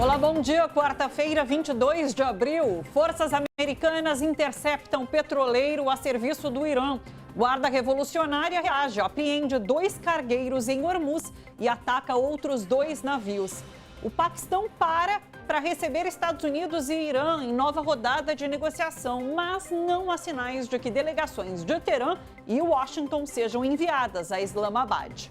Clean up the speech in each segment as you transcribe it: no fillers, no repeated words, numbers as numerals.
Olá, bom dia. Quarta-feira, 22 de abril. Forças americanas interceptam petroleiro a serviço do Irã. Guarda Revolucionária reage, apreende 2 cargueiros em Hormuz e ataca outros 2 navios. O Paquistão para receber Estados Unidos e Irã em nova rodada de negociação, mas não há sinais de que delegações de Teherã e Washington sejam enviadas a Islamabad.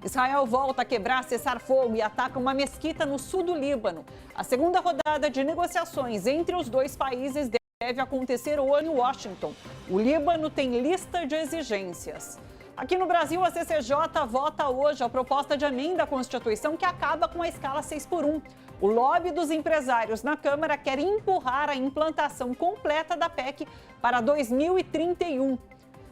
Israel volta a quebrar cessar-fogo e ataca uma mesquita no sul do Líbano. A segunda rodada de negociações entre os 2 países deve acontecer hoje em Washington. O Líbano tem lista de exigências. Aqui no Brasil, a CCJ vota hoje a proposta de emenda à Constituição que acaba com a escala 6x1. O lobby dos empresários na Câmara quer empurrar a implantação completa da PEC para 2031.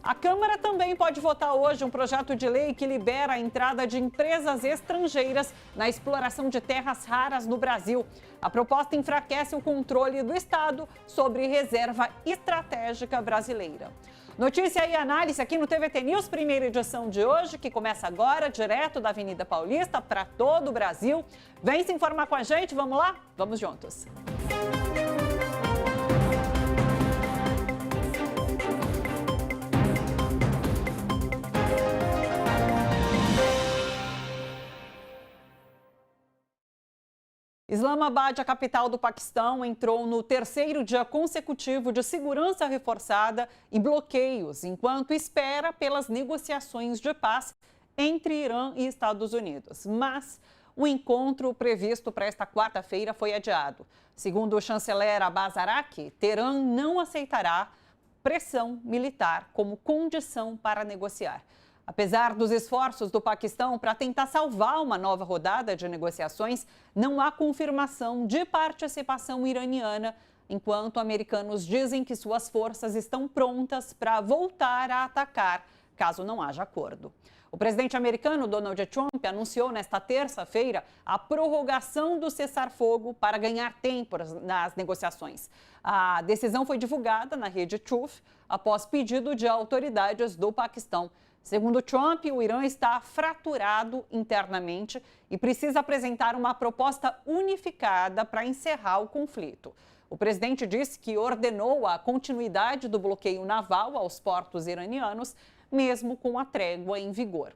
A Câmara também pode votar hoje um projeto de lei que libera a entrada de empresas estrangeiras na exploração de terras raras no Brasil. A proposta enfraquece o controle do Estado sobre reserva estratégica brasileira. Notícia e análise aqui no TVT News, primeira edição de hoje, que começa agora, direto da Avenida Paulista para todo o Brasil. Vem se informar com a gente, vamos lá? Vamos juntos. Islamabad, a capital do Paquistão, entrou no 3º dia consecutivo de segurança reforçada e bloqueios, enquanto espera pelas negociações de paz entre Irã e Estados Unidos. Mas o encontro previsto para esta quarta-feira foi adiado. Segundo o chanceler Abbas Araqi, Teherã não aceitará pressão militar como condição para negociar. Apesar dos esforços do Paquistão para tentar salvar uma nova rodada de negociações, não há confirmação de participação iraniana, enquanto americanos dizem que suas forças estão prontas para voltar a atacar, caso não haja acordo. O presidente americano Donald Trump anunciou nesta terça-feira a prorrogação do cessar-fogo para ganhar tempo nas negociações. A decisão foi divulgada na rede Truth após pedido de autoridades do Paquistão. Segundo Trump, o Irã está fraturado internamente e precisa apresentar uma proposta unificada para encerrar o conflito. O presidente disse que ordenou a continuidade do bloqueio naval aos portos iranianos, mesmo com a trégua em vigor.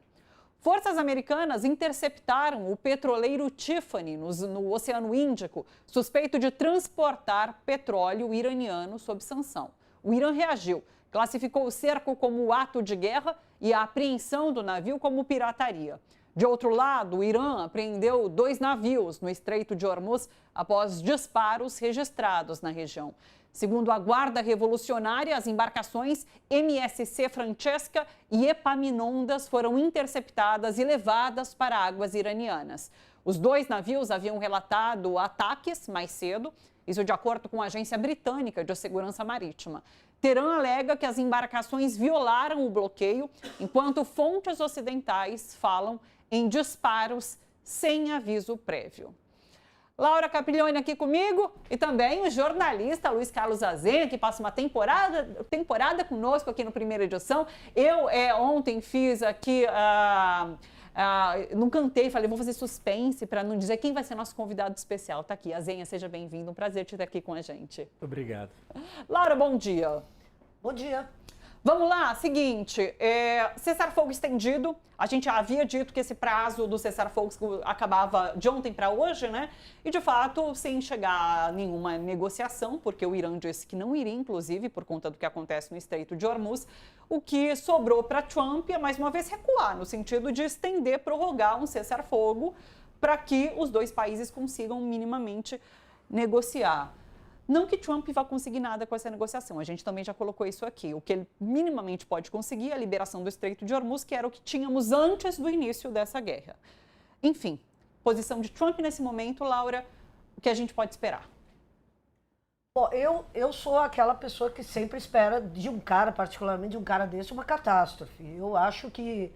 Forças americanas interceptaram o petroleiro Tiffany no Oceano Índico, suspeito de transportar petróleo iraniano sob sanção. O Irã reagiu, classificou o cerco como ato de guerra e a apreensão do navio como pirataria. De outro lado, o Irã apreendeu 2 navios no Estreito de Hormuz após disparos registrados na região. Segundo a Guarda Revolucionária, as embarcações MSC Francesca e Epaminondas foram interceptadas e levadas para águas iranianas. Os 2 navios haviam relatado ataques mais cedo, isso de acordo com a Agência Britânica de Segurança Marítima. Teherã alega que as embarcações violaram o bloqueio, enquanto fontes ocidentais falam em disparos sem aviso prévio. Laura Capriglione aqui comigo e também o jornalista Luiz Carlos Azenha, que passa uma temporada conosco aqui no Primeira Edição. Eu ontem fiz aqui... não cantei, falei, vou fazer suspense para não dizer quem vai ser nosso convidado especial. Tá aqui, Azenha, seja bem-vindo, um prazer te ter aqui com a gente. Obrigado. Laura, bom dia. Bom dia. Vamos lá, seguinte, cessar-fogo estendido, a gente havia dito que esse prazo do cessar-fogo acabava de ontem para hoje, né? E de fato, sem chegar a nenhuma negociação, porque o Irã disse que não iria, inclusive, por conta do que acontece no Estreito de Hormuz. O que sobrou para Trump é, mais uma vez, recuar, no sentido de estender, prorrogar um cessar-fogo para que os 2 países consigam minimamente negociar. Não que Trump vá conseguir nada com essa negociação, a gente também já colocou isso aqui. O que ele minimamente pode conseguir é a liberação do Estreito de Hormuz, que era o que tínhamos antes do início dessa guerra. Enfim, posição de Trump nesse momento, Laura, o que a gente pode esperar? Bom, eu sou aquela pessoa que sempre espera de um cara, particularmente de um cara desse, uma catástrofe. Eu acho que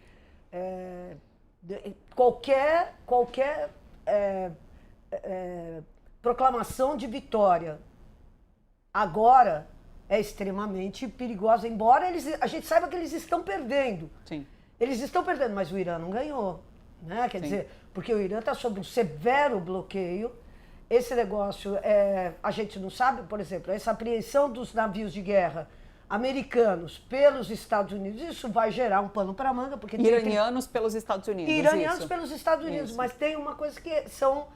qualquer proclamação de vitória agora é extremamente perigosa, embora a gente saiba que eles estão perdendo. Sim. Eles estão perdendo, mas o Irã não ganhou, né? Quer Sim. dizer, porque o Irã está sob um severo bloqueio esse negócio, a gente não sabe, por exemplo, essa apreensão dos navios de guerra americanos pelos Estados Unidos, isso vai gerar um pano para manga, porque iranianos pelos Estados Unidos. Iranianos pelos Estados Unidos, mas tem uma coisa que são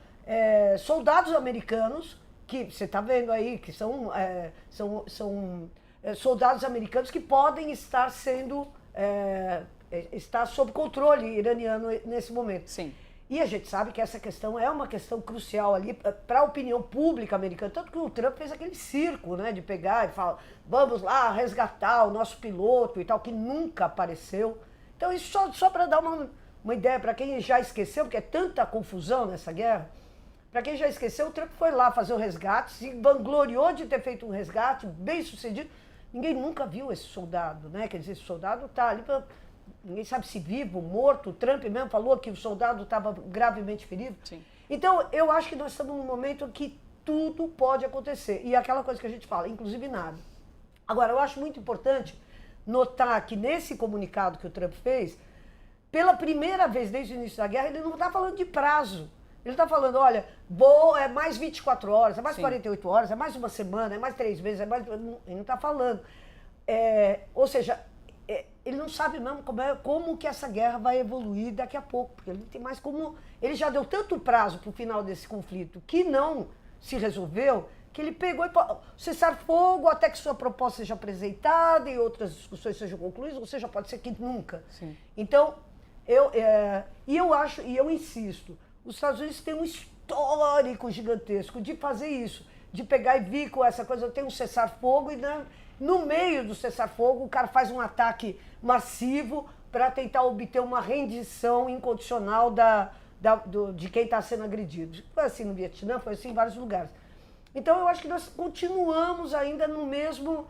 soldados americanos, que você está vendo aí, que são soldados americanos que podem estar sendo, estar sob controle iraniano nesse momento. Sim. E a gente sabe que essa questão é uma questão crucial ali para a opinião pública americana. Tanto que o Trump fez aquele circo, né, de pegar e falar, vamos lá resgatar o nosso piloto e tal, que nunca apareceu. Então isso só para dar uma ideia, para quem já esqueceu, porque é tanta confusão nessa guerra, para quem já esqueceu, o Trump foi lá fazer o resgate, se vangloriou de ter feito um resgate bem sucedido. Ninguém nunca viu esse soldado, né? Quer dizer, esse soldado está ali para... Ninguém sabe se vivo, morto. O Trump mesmo falou que o soldado estava gravemente ferido. Sim. Então, eu acho que nós estamos num momento que tudo pode acontecer. E aquela coisa que a gente fala, inclusive nada. Agora, eu acho muito importante notar que nesse comunicado que o Trump fez, pela primeira vez desde o início da guerra, ele não está falando de prazo. Ele está falando, olha, é mais 24 horas, é mais 48 horas, é mais uma semana, é mais 3 meses, é mais... Ele não está falando. Ou seja... ele não sabe mesmo como que essa guerra vai evoluir daqui a pouco, porque ele não tem mais como... Ele já deu tanto prazo para o final desse conflito que não se resolveu, que ele pegou e cessar fogo até que sua proposta seja apresentada e outras discussões sejam concluídas, ou seja, pode ser que nunca. Sim. Então, eu insisto, os Estados Unidos têm um histórico gigantesco de fazer isso, de pegar e vir com essa coisa, tem um cessar-fogo e... No meio do cessar-fogo, o cara faz um ataque massivo para tentar obter uma rendição incondicional de quem está sendo agredido. Foi assim no Vietnã, foi assim em vários lugares. Então, eu acho que nós continuamos ainda no mesmo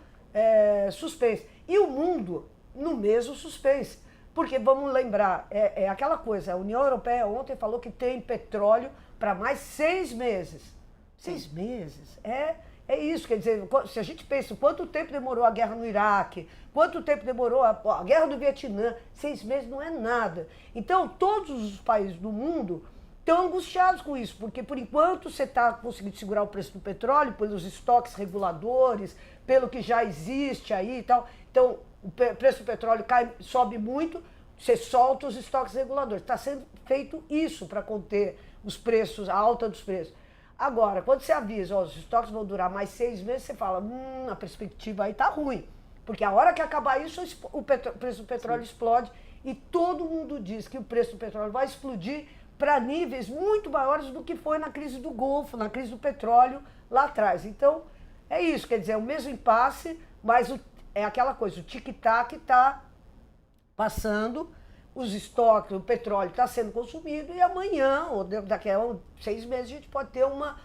suspense. E o mundo no mesmo suspense. Porque, vamos lembrar, é aquela coisa, a União Europeia ontem falou que tem petróleo para mais 6 meses. 6 meses? É isso, quer dizer, se a gente pensa quanto tempo demorou a guerra no Iraque, quanto tempo demorou a guerra do Vietnã, 6 meses não é nada. Então, todos os países do mundo estão angustiados com isso, porque por enquanto você está conseguindo segurar o preço do petróleo pelos estoques reguladores, pelo que já existe aí e tal. Então, o preço do petróleo sobe muito, você solta os estoques reguladores. Está sendo feito isso para conter os preços, a alta dos preços. Agora, quando você avisa, os estoques vão durar mais 6 meses, você fala, a perspectiva aí tá ruim. Porque a hora que acabar isso, o preço do petróleo explode e todo mundo diz que o preço do petróleo vai explodir para níveis muito maiores do que foi na crise do Golfo, na crise do petróleo lá atrás. Então, é isso, quer dizer, é o mesmo impasse, mas é aquela coisa, o tic-tac está passando, os estoques, o petróleo está sendo consumido e amanhã, ou daqui a 6 meses, a gente pode ter uma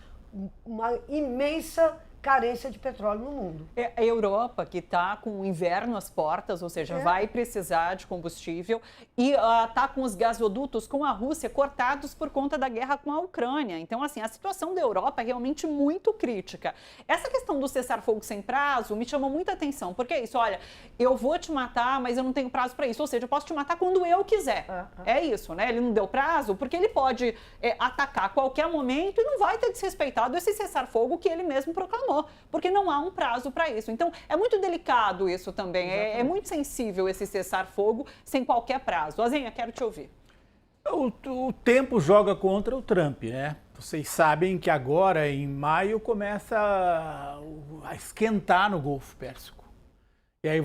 imensa carência de petróleo no mundo. É a Europa que está com o inverno às portas, ou seja, vai precisar de combustível e está com os gasodutos com a Rússia cortados por conta da guerra com a Ucrânia. Então, assim, a situação da Europa é realmente muito crítica. Essa questão do cessar-fogo sem prazo me chamou muita atenção, porque é isso, olha, eu vou te matar, mas eu não tenho prazo para isso, ou seja, eu posso te matar quando eu quiser. É isso, né? Ele não deu prazo porque ele pode atacar a qualquer momento e não vai ter desrespeitado esse cessar-fogo que ele mesmo proclamou. Porque não há um prazo para isso. Então, é muito delicado isso também. É muito sensível esse cessar-fogo sem qualquer prazo. Azenha, quero te ouvir. O tempo joga contra o Trump, né? Vocês sabem que agora, em maio, começa a esquentar no Golfo Pérsico. E aí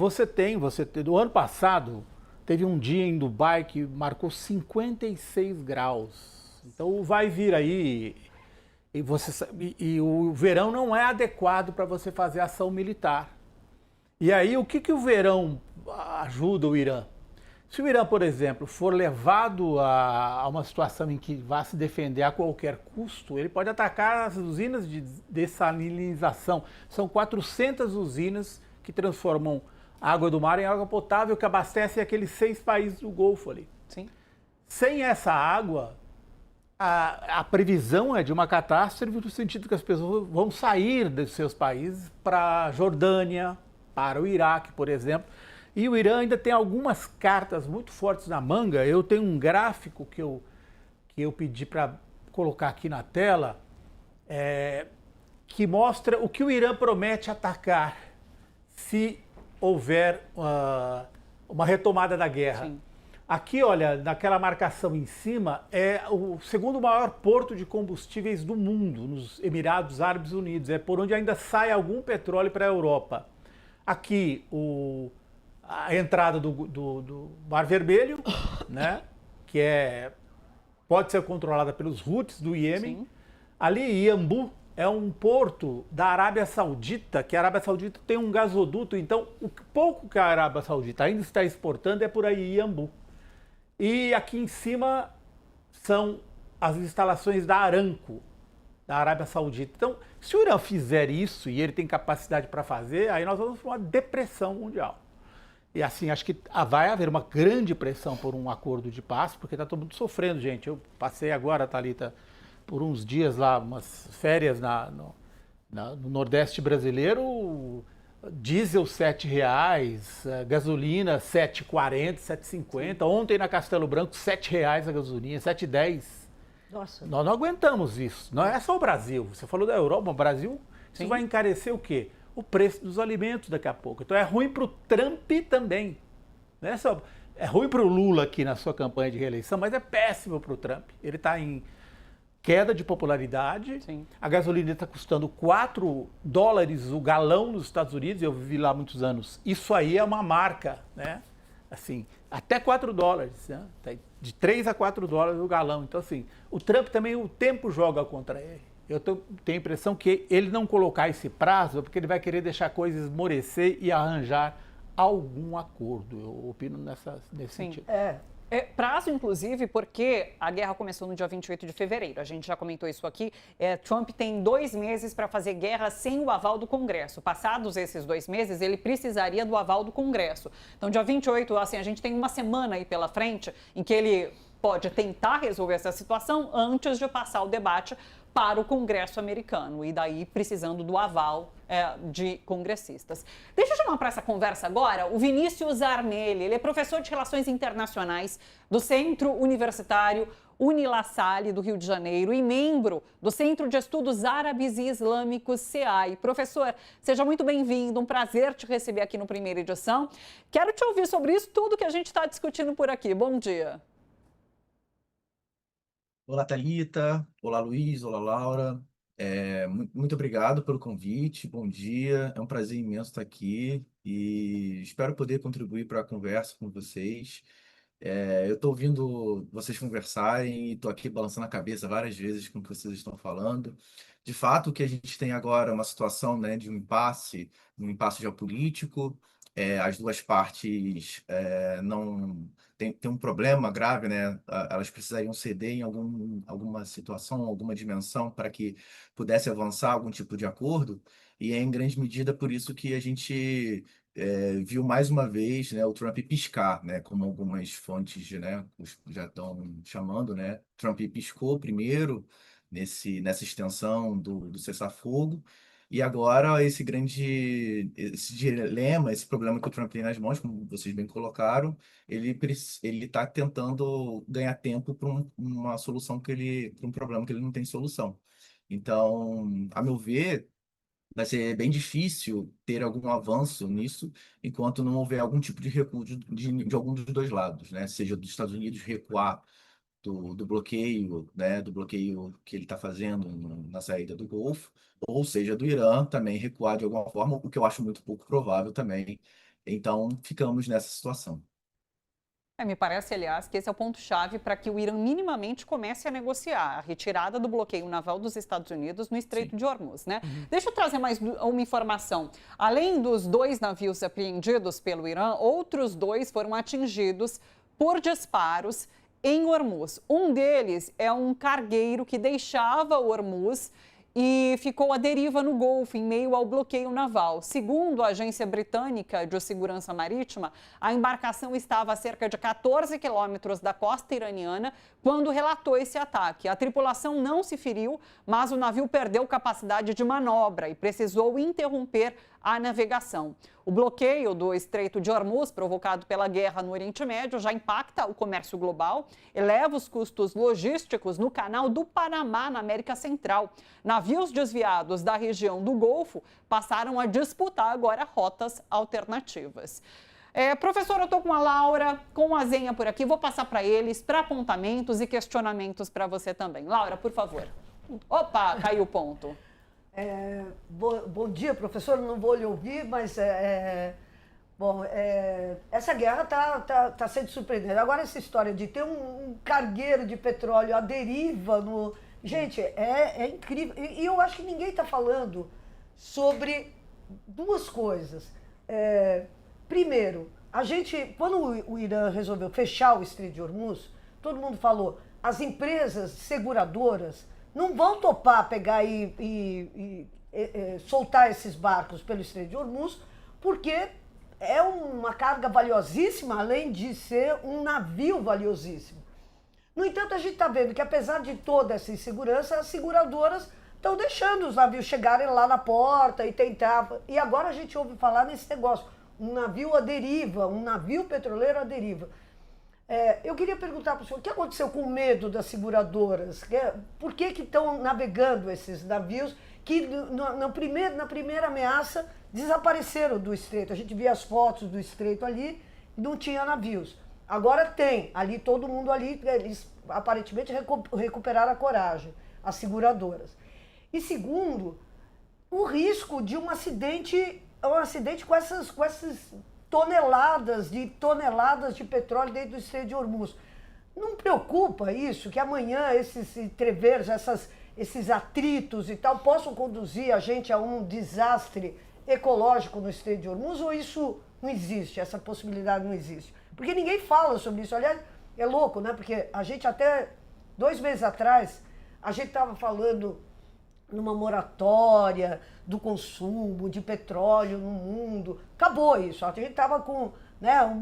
do ano passado, teve um dia em Dubai que marcou 56 graus. Então, vai vir aí... E o verão não é adequado para você fazer ação militar. E aí, o que o verão ajuda o Irã? Se o Irã, por exemplo, for levado a uma situação em que vá se defender a qualquer custo, ele pode atacar as usinas de dessalinização. São 400 usinas que transformam água do mar em água potável, que abastecem aqueles 6 países do Golfo ali. Sim. Sem essa água... A previsão é de uma catástrofe no sentido que as pessoas vão sair dos seus países para a Jordânia, para o Iraque, por exemplo. E o Irã ainda tem algumas cartas muito fortes na manga. Eu tenho um gráfico que eu pedi para colocar aqui na tela, que mostra o que o Irã promete atacar se houver uma retomada da guerra. Sim. Aqui, olha, naquela marcação em cima, é o segundo maior porto de combustíveis do mundo, nos Emirados Árabes Unidos. É por onde ainda sai algum petróleo para a Europa. Aqui, a entrada do Mar Vermelho, né, que pode ser controlada pelos Houthis do Iêmen. Sim. Ali, Iambu é um porto da Arábia Saudita, que a Arábia Saudita tem um gasoduto, então o pouco que a Arábia Saudita ainda está exportando é por aí, Iambu. E aqui em cima são as instalações da Aramco, da Arábia Saudita. Então, se o Irã fizer isso, e ele tem capacidade para fazer, aí nós vamos para uma depressão mundial. E assim, acho que vai haver uma grande pressão por um acordo de paz, porque está todo mundo sofrendo, gente. Eu passei agora, Thalita, por uns dias lá, umas férias no Nordeste brasileiro, diesel R$7, gasolina R$7,40, R$7,50. Ontem na Castelo Branco, R$7 a gasolina, R$7,10. Nossa. Nós não aguentamos isso. Não é só o Brasil. Você falou da Europa, o Brasil, isso Sim. vai encarecer o quê? O preço dos alimentos daqui a pouco. Então é ruim para o Trump também. Não é só, é ruim para o Lula aqui na sua campanha de reeleição, mas é péssimo para o Trump. Ele está em queda de popularidade. Sim. A gasolina está custando $4 o galão nos Estados Unidos. Eu vivi lá há muitos anos. Isso aí é uma marca, né? Assim, até $4, né? De 3 a $4 o galão. Então, assim, o Trump também, o tempo joga contra ele. Eu tenho a impressão que ele não colocar esse prazo é porque ele vai querer deixar coisas esmorecer e arranjar algum acordo. Eu opino nesse sentido. Prazo, inclusive, porque a guerra começou no dia 28 de fevereiro. A gente já comentou isso aqui. Trump tem 2 meses para fazer guerra sem o aval do Congresso. Passados esses 2 meses, ele precisaria do aval do Congresso. Então, dia 28, assim, a gente tem uma semana aí pela frente em que ele pode tentar resolver essa situação antes de passar o debate para o Congresso americano, e daí precisando do aval de congressistas. Deixa eu chamar para essa conversa agora o Vinícius Arnelli. Ele é professor de Relações Internacionais do Centro Universitário Unila Salle, do Rio de Janeiro, e membro do Centro de Estudos Árabes e Islâmicos, CEAI. Professor, seja muito bem-vindo, um prazer te receber aqui no Primeira Edição. Quero te ouvir sobre isso, tudo que a gente está discutindo por aqui. Bom dia. Olá, Thalita. Olá, Luiz. Olá, Laura. Muito obrigado pelo convite. Bom dia. É um prazer imenso estar aqui e espero poder contribuir para a conversa com vocês. Eu estou ouvindo vocês conversarem e estou aqui balançando a cabeça várias vezes com o que vocês estão falando. De fato, o que a gente tem agora é uma situação, né, de um impasse geopolítico. As duas partes não tem um problema grave, né? Elas precisariam ceder em alguma situação, alguma dimensão para que pudesse avançar algum tipo de acordo. E é em grande medida por isso que a gente viu mais uma vez, né, o Trump piscar, né? Como algumas fontes, né, já estão chamando, né? Trump piscou primeiro nessa extensão do cessar-fogo. E agora esse dilema, esse problema que o Trump tem nas mãos, como vocês bem colocaram, ele está tentando ganhar tempo para uma solução para um problema que ele não tem solução. Então, a meu ver, vai ser bem difícil ter algum avanço nisso enquanto não houver algum tipo de recuo de algum dos dois lados, né? Seja dos Estados Unidos recuar do bloqueio, né, do bloqueio que ele está fazendo na saída do Golfo, ou seja, do Irã também recuar de alguma forma, o que eu acho muito pouco provável também. Então, ficamos nessa situação. Me parece, aliás, que esse é o ponto-chave para que o Irã minimamente comece a negociar a retirada do bloqueio naval dos Estados Unidos no Estreito de Hormuz, né? Deixa eu trazer mais uma informação. Além dos 2 navios apreendidos pelo Irã, outros 2 foram atingidos por disparos em Hormuz. Um deles é um cargueiro que deixava Hormuz e ficou à deriva no Golfo, em meio ao bloqueio naval. Segundo a Agência Britânica de Segurança Marítima, a embarcação estava a cerca de 14 quilômetros da costa iraniana quando relatou esse ataque. A tripulação não se feriu, mas o navio perdeu capacidade de manobra e precisou interromper a navegação. O bloqueio do Estreito de Hormuz, provocado pela guerra no Oriente Médio, já impacta o comércio global, eleva os custos logísticos no Canal do Panamá, na América Central. Navios desviados da região do Golfo passaram a disputar agora rotas alternativas. Professora, eu estou com a Laura, com a Zenha por aqui, vou passar para eles, para apontamentos e questionamentos para você também. Laura, por favor. Opa, caiu o ponto. Bom dia, professor. Não vou lhe ouvir, mas essa guerra tá sendo surpreendente. Agora, essa história de ter um cargueiro de petróleo à deriva no. Gente, é incrível. E eu acho que ninguém está falando sobre duas coisas. Primeiro, quando o Irã resolveu fechar o Estreito de Hormuz, todo mundo falou, as empresas seguradoras não vão topar pegar e soltar esses barcos pelo Estreito de Hormuz, porque é uma carga valiosíssima, além de ser um navio valiosíssimo. No entanto, a gente está vendo que, apesar de toda essa insegurança, as seguradoras estão deixando os navios chegarem lá na porta e tentar. E agora a gente ouve falar nesse negócio, um navio à deriva, um navio petroleiro à deriva. Eu queria perguntar para o senhor, o que aconteceu com o medo das seguradoras? Por que estão navegando esses navios que na primeira ameaça desapareceram do estreito? A gente via as fotos do estreito ali, não tinha navios. Agora tem, ali todo mundo ali, eles aparentemente recuperaram a coragem, as seguradoras. E segundo, o risco de um acidente com essas toneladas de petróleo dentro do Estreito de Hormuz. Não preocupa isso, que amanhã esses entreveros, esses atritos e tal, possam conduzir a gente a um desastre ecológico no Estreito de Hormuz, ou isso não existe, essa possibilidade não existe? Porque ninguém fala sobre isso. Aliás, é louco, né? Porque a gente até 2 meses atrás, a gente estava falando numa moratória do consumo de petróleo no mundo. Acabou isso. A gente estava com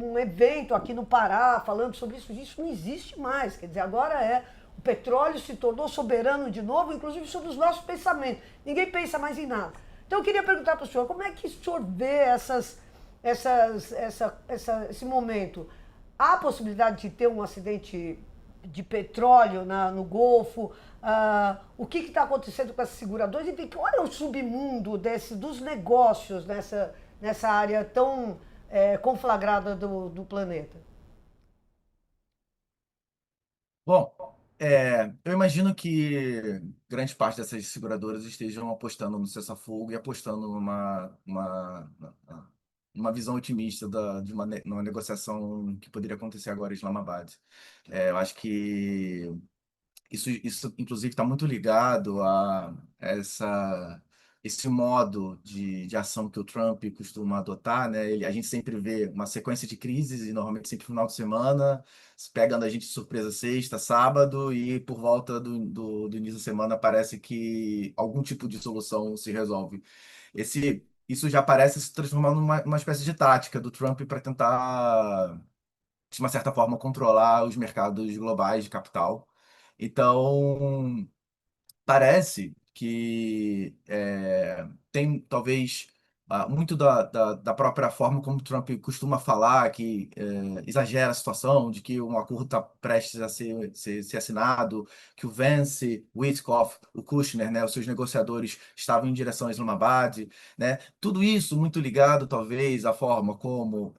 um evento aqui no Pará falando sobre isso. Isso não existe mais. Quer dizer, agora o petróleo se tornou soberano de novo, inclusive sobre os nossos pensamentos. Ninguém pensa mais em nada. Então eu queria perguntar para o senhor, como é que o senhor vê esse momento? Há a possibilidade de ter um acidente de petróleo no Golfo? O que está acontecendo com essas seguradoras? Enfim, qual é o submundo dos negócios nessa área tão conflagrada do planeta? Bom, eu imagino que grande parte dessas seguradoras estejam apostando no cessar-fogo e apostando numa visão otimista de uma negociação que poderia acontecer agora em Islamabad. Eu acho que isso inclusive, está muito ligado a esse modo de ação que o Trump costuma adotar, né? A gente sempre vê uma sequência de crises, e normalmente sempre no final de semana, pegando a gente de surpresa sexta, sábado, e por volta do início da semana parece que algum tipo de solução se resolve. Isso já parece se transformar numa espécie de tática do Trump para tentar, de uma certa forma, controlar os mercados globais de capital. Então, parece que tem talvez muito da própria forma como Trump costuma falar, que exagera a situação, de que um acordo está prestes a ser assinado, que o Vance, o Witkoff, o Kushner, né, os seus negociadores estavam em direção a Islamabad, né? Tudo isso muito ligado, talvez, à forma como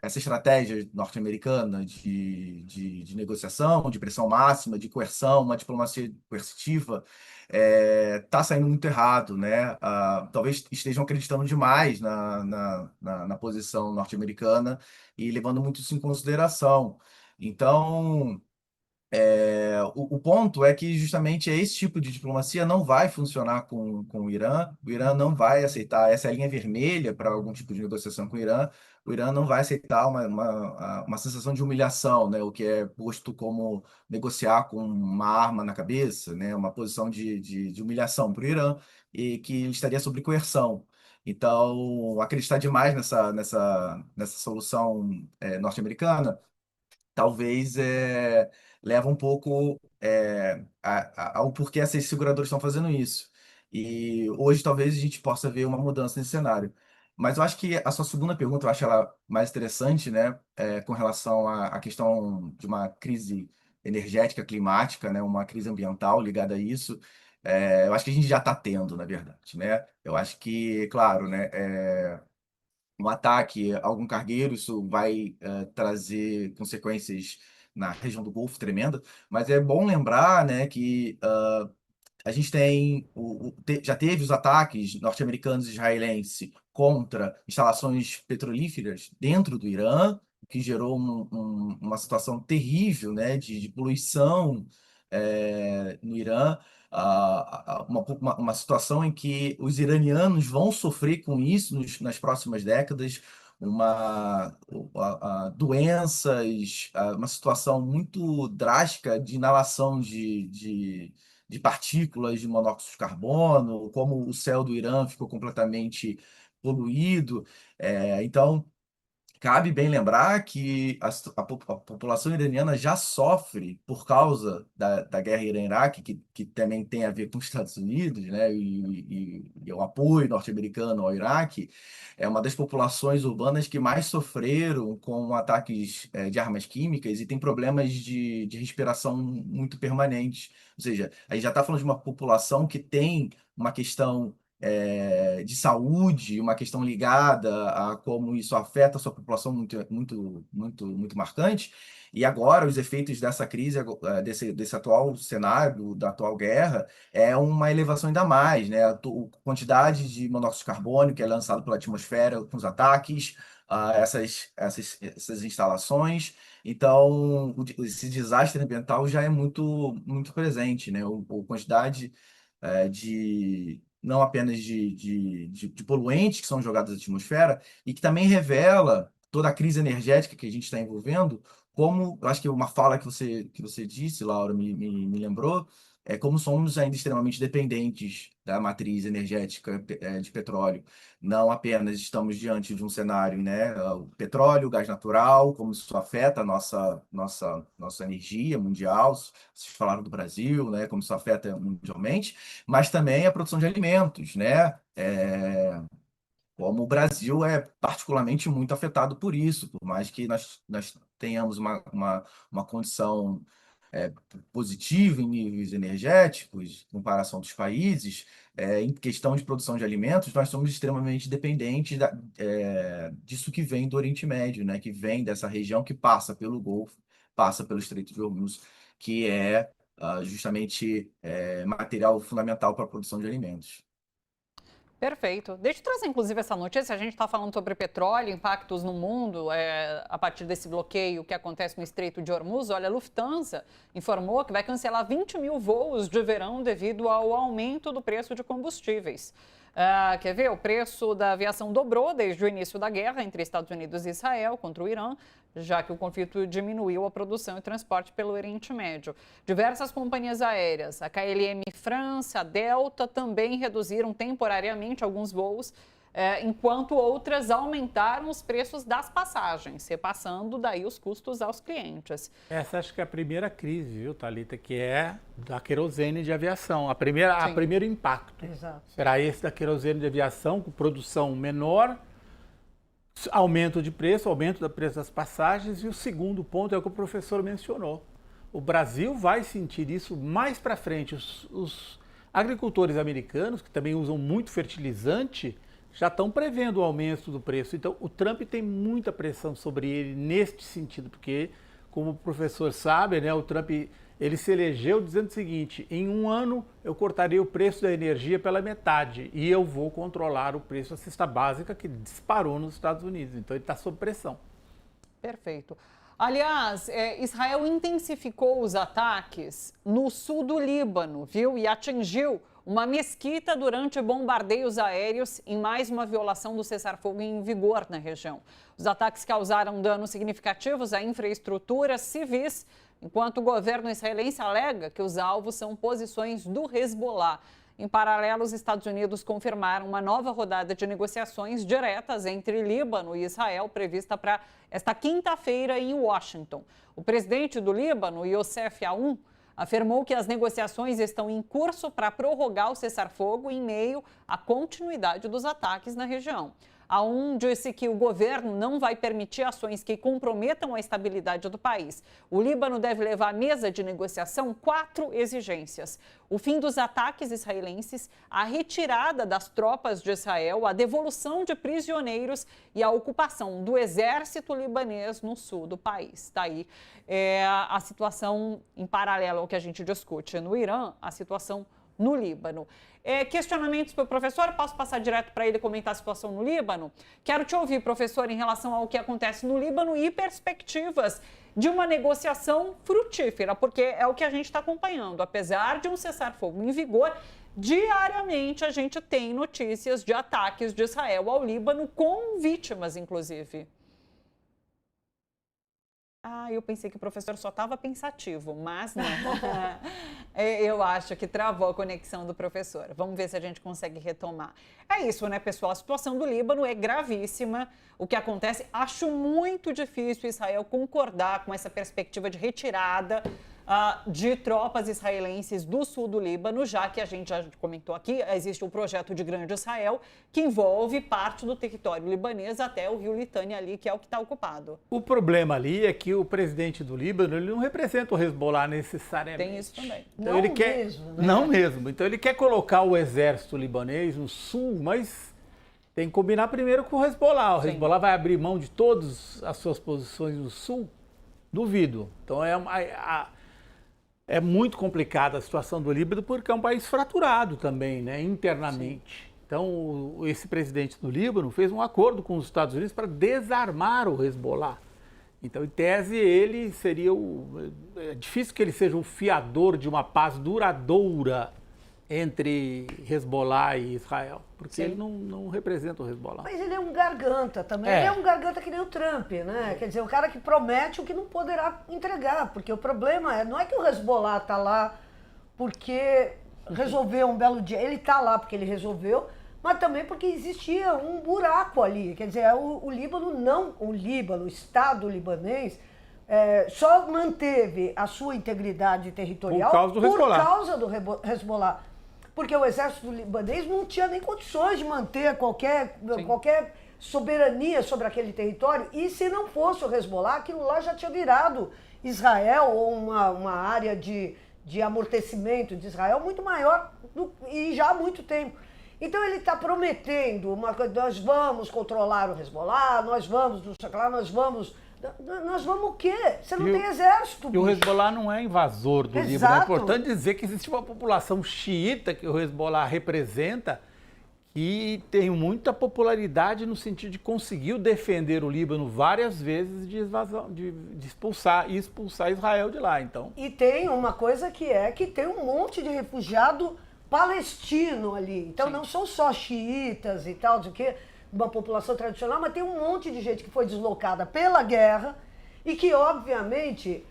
essa estratégia norte-americana de negociação, de pressão máxima, de coerção, uma diplomacia coercitiva, tá saindo muito errado, né? Talvez estejam acreditando demais na posição norte-americana e levando muito isso em consideração. Então, o ponto é que justamente esse tipo de diplomacia não vai funcionar com o Irã. O Irã não vai aceitar, essa é a linha vermelha para algum tipo de negociação com o Irã. O Irã não vai aceitar uma sensação de humilhação, né? O que é posto como negociar com uma arma na cabeça, né? Uma posição de humilhação para o Irã e que estaria sob coerção. Então, acreditar demais nessa solução norte-americana talvez leva um pouco ao porquê essas seguradoras estão fazendo isso. E hoje talvez a gente possa ver uma mudança nesse cenário. Mas eu acho que a sua segunda pergunta, eu acho ela mais interessante, né? Com relação à questão de uma crise energética, climática, né? Uma crise ambiental ligada a isso. Eu acho que a gente já está tendo, na verdade, né? Eu acho que, claro, né? Um ataque a algum cargueiro, isso vai trazer consequências na região do Golfo tremenda, mas é bom lembrar, né, que a gente tem já teve os ataques norte-americanos e israelenses contra instalações petrolíferas dentro do Irã, o que gerou uma situação terrível, né, de poluição no Irã. Uma situação em que os iranianos vão sofrer com isso nas próximas décadas, doenças, uma situação muito drástica de inalação de partículas de monóxido de carbono, como o céu do Irã ficou completamente poluído. Então, cabe bem lembrar que a população iraniana já sofre por causa da guerra Irã-Iraque, que também tem a ver com os Estados Unidos, né, e o apoio norte-americano ao Iraque. É uma das populações urbanas que mais sofreram com ataques de armas químicas e tem problemas de respiração muito permanentes. Ou seja, a gente já está falando de uma população que tem uma questão de saúde, uma questão ligada a como isso afeta a sua população muito marcante. E agora, os efeitos dessa crise, desse atual cenário, da atual guerra, é uma elevação ainda mais, né? A quantidade de monóxido de carbono que é lançado pela atmosfera com os ataques, essas instalações. Então, esse desastre ambiental já é muito presente, né? A quantidade não apenas de poluentes que são jogados na atmosfera, e que também revela toda a crise energética que a gente está envolvendo, como, eu acho que uma fala que você disse, Laura, me lembrou, como somos ainda extremamente dependentes da matriz energética de petróleo. Não apenas estamos diante de um cenário, né, o petróleo, o gás natural, como isso afeta a nossa energia mundial, vocês falaram do Brasil, né, como isso afeta mundialmente, mas também a produção de alimentos, né? Como o Brasil é particularmente muito afetado por isso, por mais que nós tenhamos uma condição positiva em níveis energéticos, em comparação dos países, em questão de produção de alimentos, nós somos extremamente dependentes disso que vem do Oriente Médio, né? Que vem dessa região que passa pelo Golfo, passa pelo Estreito de Hormuz, que é justamente material fundamental para a produção de alimentos. Perfeito. Deixa eu trazer, inclusive, essa notícia. A gente está falando sobre petróleo, impactos no mundo, a partir desse bloqueio que acontece no Estreito de Hormuz. Olha, a Lufthansa informou que vai cancelar 20 mil voos de verão devido ao aumento do preço de combustíveis. Quer ver? O preço da aviação dobrou desde o início da guerra entre Estados Unidos e Israel contra o Irã, já que o conflito diminuiu a produção e transporte pelo Oriente Médio. Diversas companhias aéreas, a KLM França, a Delta, também reduziram temporariamente alguns voos, enquanto outras aumentaram os preços das passagens, repassando daí os custos aos clientes. Essa acho que é a primeira crise, viu, Thalita, que é da querosene de aviação, a primeiro impacto. Exato. Será esse da querosene de aviação, com produção menor, aumento de preço, aumento do preço das passagens, e o segundo ponto é o que o professor mencionou. O Brasil vai sentir isso mais para frente. Os agricultores americanos, que também usam muito fertilizante, já estão prevendo o aumento do preço. Então, o Trump tem muita pressão sobre ele neste sentido, porque, como o professor sabe, né, o Trump ele se elegeu dizendo o seguinte: em um ano eu cortaria o preço da energia pela metade e eu vou controlar o preço da cesta básica, que disparou nos Estados Unidos. Então, ele está sob pressão. Perfeito. Aliás, Israel intensificou os ataques no sul do Líbano, viu? E atingiu uma mesquita durante bombardeios aéreos em mais uma violação do cessar-fogo em vigor na região. Os ataques causaram danos significativos a infraestruturas civis, enquanto o governo israelense alega que os alvos são posições do Hezbollah. Em paralelo, os Estados Unidos confirmaram uma nova rodada de negociações diretas entre Líbano e Israel, prevista para esta quinta-feira em Washington. O presidente do Líbano, Youssef Aoun, afirmou que as negociações estão em curso para prorrogar o cessar-fogo em meio à continuidade dos ataques na região. A ONU disse que o governo não vai permitir ações que comprometam a estabilidade do país. O Líbano deve levar à mesa de negociação 4 exigências: o fim dos ataques israelenses, a retirada das tropas de Israel, a devolução de prisioneiros e a ocupação do exército libanês no sul do país. Daí a situação em paralelo ao que a gente discute no Irã, a situação no Líbano. Questionamentos para o professor? Posso passar direto para ele comentar a situação no Líbano? Quero te ouvir, professor, em relação ao que acontece no Líbano e perspectivas de uma negociação frutífera, porque é o que a gente está acompanhando. Apesar de um cessar-fogo em vigor, diariamente a gente tem notícias de ataques de Israel ao Líbano, com vítimas, inclusive. Eu pensei que o professor só estava pensativo, mas não. Eu acho que travou a conexão do professor. Vamos ver se a gente consegue retomar. É isso, né, pessoal? A situação do Líbano é gravíssima. O que acontece, acho muito difícil Israel concordar com essa perspectiva de retirada de tropas israelenses do sul do Líbano, já que a gente já comentou aqui, existe um projeto de Grande Israel que envolve parte do território libanês até o rio Litânia ali, que é o que está ocupado. O problema ali é que o presidente do Líbano, ele não representa o Hezbollah necessariamente. Tem isso também. Então, Não ele quer... mesmo, né? Não mesmo. Então ele quer colocar o exército libanês no sul, mas tem que combinar primeiro com o Hezbollah. O Hezbollah vai abrir mão de todas as suas posições no sul? Duvido. Então é muito complicada a situação do Líbano, porque é um país fraturado também, né, internamente. Sim. Então, esse presidente do Líbano fez um acordo com os Estados Unidos para desarmar o Hezbollah. Então, em tese, ele seria é difícil que ele seja o fiador de uma paz duradoura entre Hezbollah e Israel, porque Sim. ele não representa o Hezbollah. Mas ele é um garganta também, ele é um garganta que nem o Trump, né? Quer dizer, o cara que promete o que não poderá entregar, porque o problema não é que o Hezbollah está lá porque resolveu um belo dia, ele está lá porque ele resolveu, mas também porque existia um buraco ali, quer dizer, o Líbano, o Estado libanês, só manteve a sua integridade territorial por causa do Hezbollah. Porque o exército libanês não tinha nem condições de manter qualquer soberania sobre aquele território. E se não fosse o Hezbollah, aquilo lá já tinha virado Israel, ou uma área de amortecimento de Israel muito maior e já há muito tempo. Então ele está prometendo uma coisa: nós vamos controlar o Hezbollah, nós vamos o quê? Você não tem exército, bicho. E o Hezbollah não é invasor do Líbano. É importante dizer que existe uma população xiita que o Hezbollah representa que tem muita popularidade no sentido de conseguir defender o Líbano várias vezes de expulsar Israel de lá. Então. E tem uma coisa que tem um monte de refugiado palestino ali. Então Sim. não são só xiitas e tal, do que uma população tradicional, mas tem um monte de gente que foi deslocada pela guerra e que, obviamente,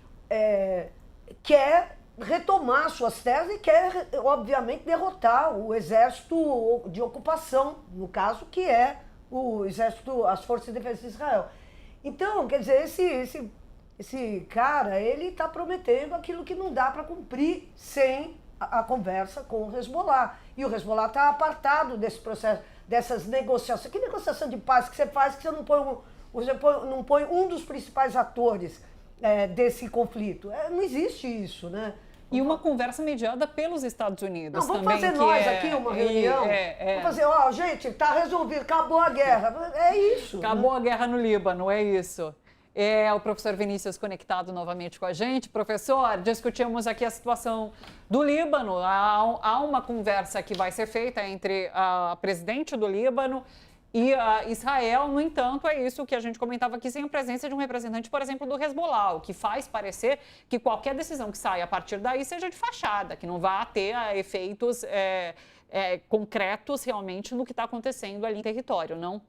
quer retomar suas terras e quer, obviamente, derrotar o exército de ocupação, no caso, que é o exército, as Forças de Defesa de Israel. Então, quer dizer, esse cara, ele está prometendo aquilo que não dá para cumprir sem a conversa com o Hezbollah. E o Hezbollah está apartado desse processo, dessas negociações. Que negociação de paz que você faz que você não põe um dos principais atores desse conflito? Não existe isso, né? E uma conversa mediada pelos Estados Unidos vamos também. Vamos fazer nós aqui uma reunião? Vamos fazer, gente, está resolvido, acabou a guerra. É isso. Acabou a guerra no Líbano, é isso. O professor Vinícius conectado novamente com a gente. Professor, discutimos aqui a situação do Líbano. Há uma conversa que vai ser feita entre a presidente do Líbano e Israel. No entanto, é isso que a gente comentava aqui, sem a presença de um representante, por exemplo, do Hezbollah, o que faz parecer que qualquer decisão que saia a partir daí seja de fachada, que não vá ter efeitos concretos realmente no que está acontecendo ali em território, não?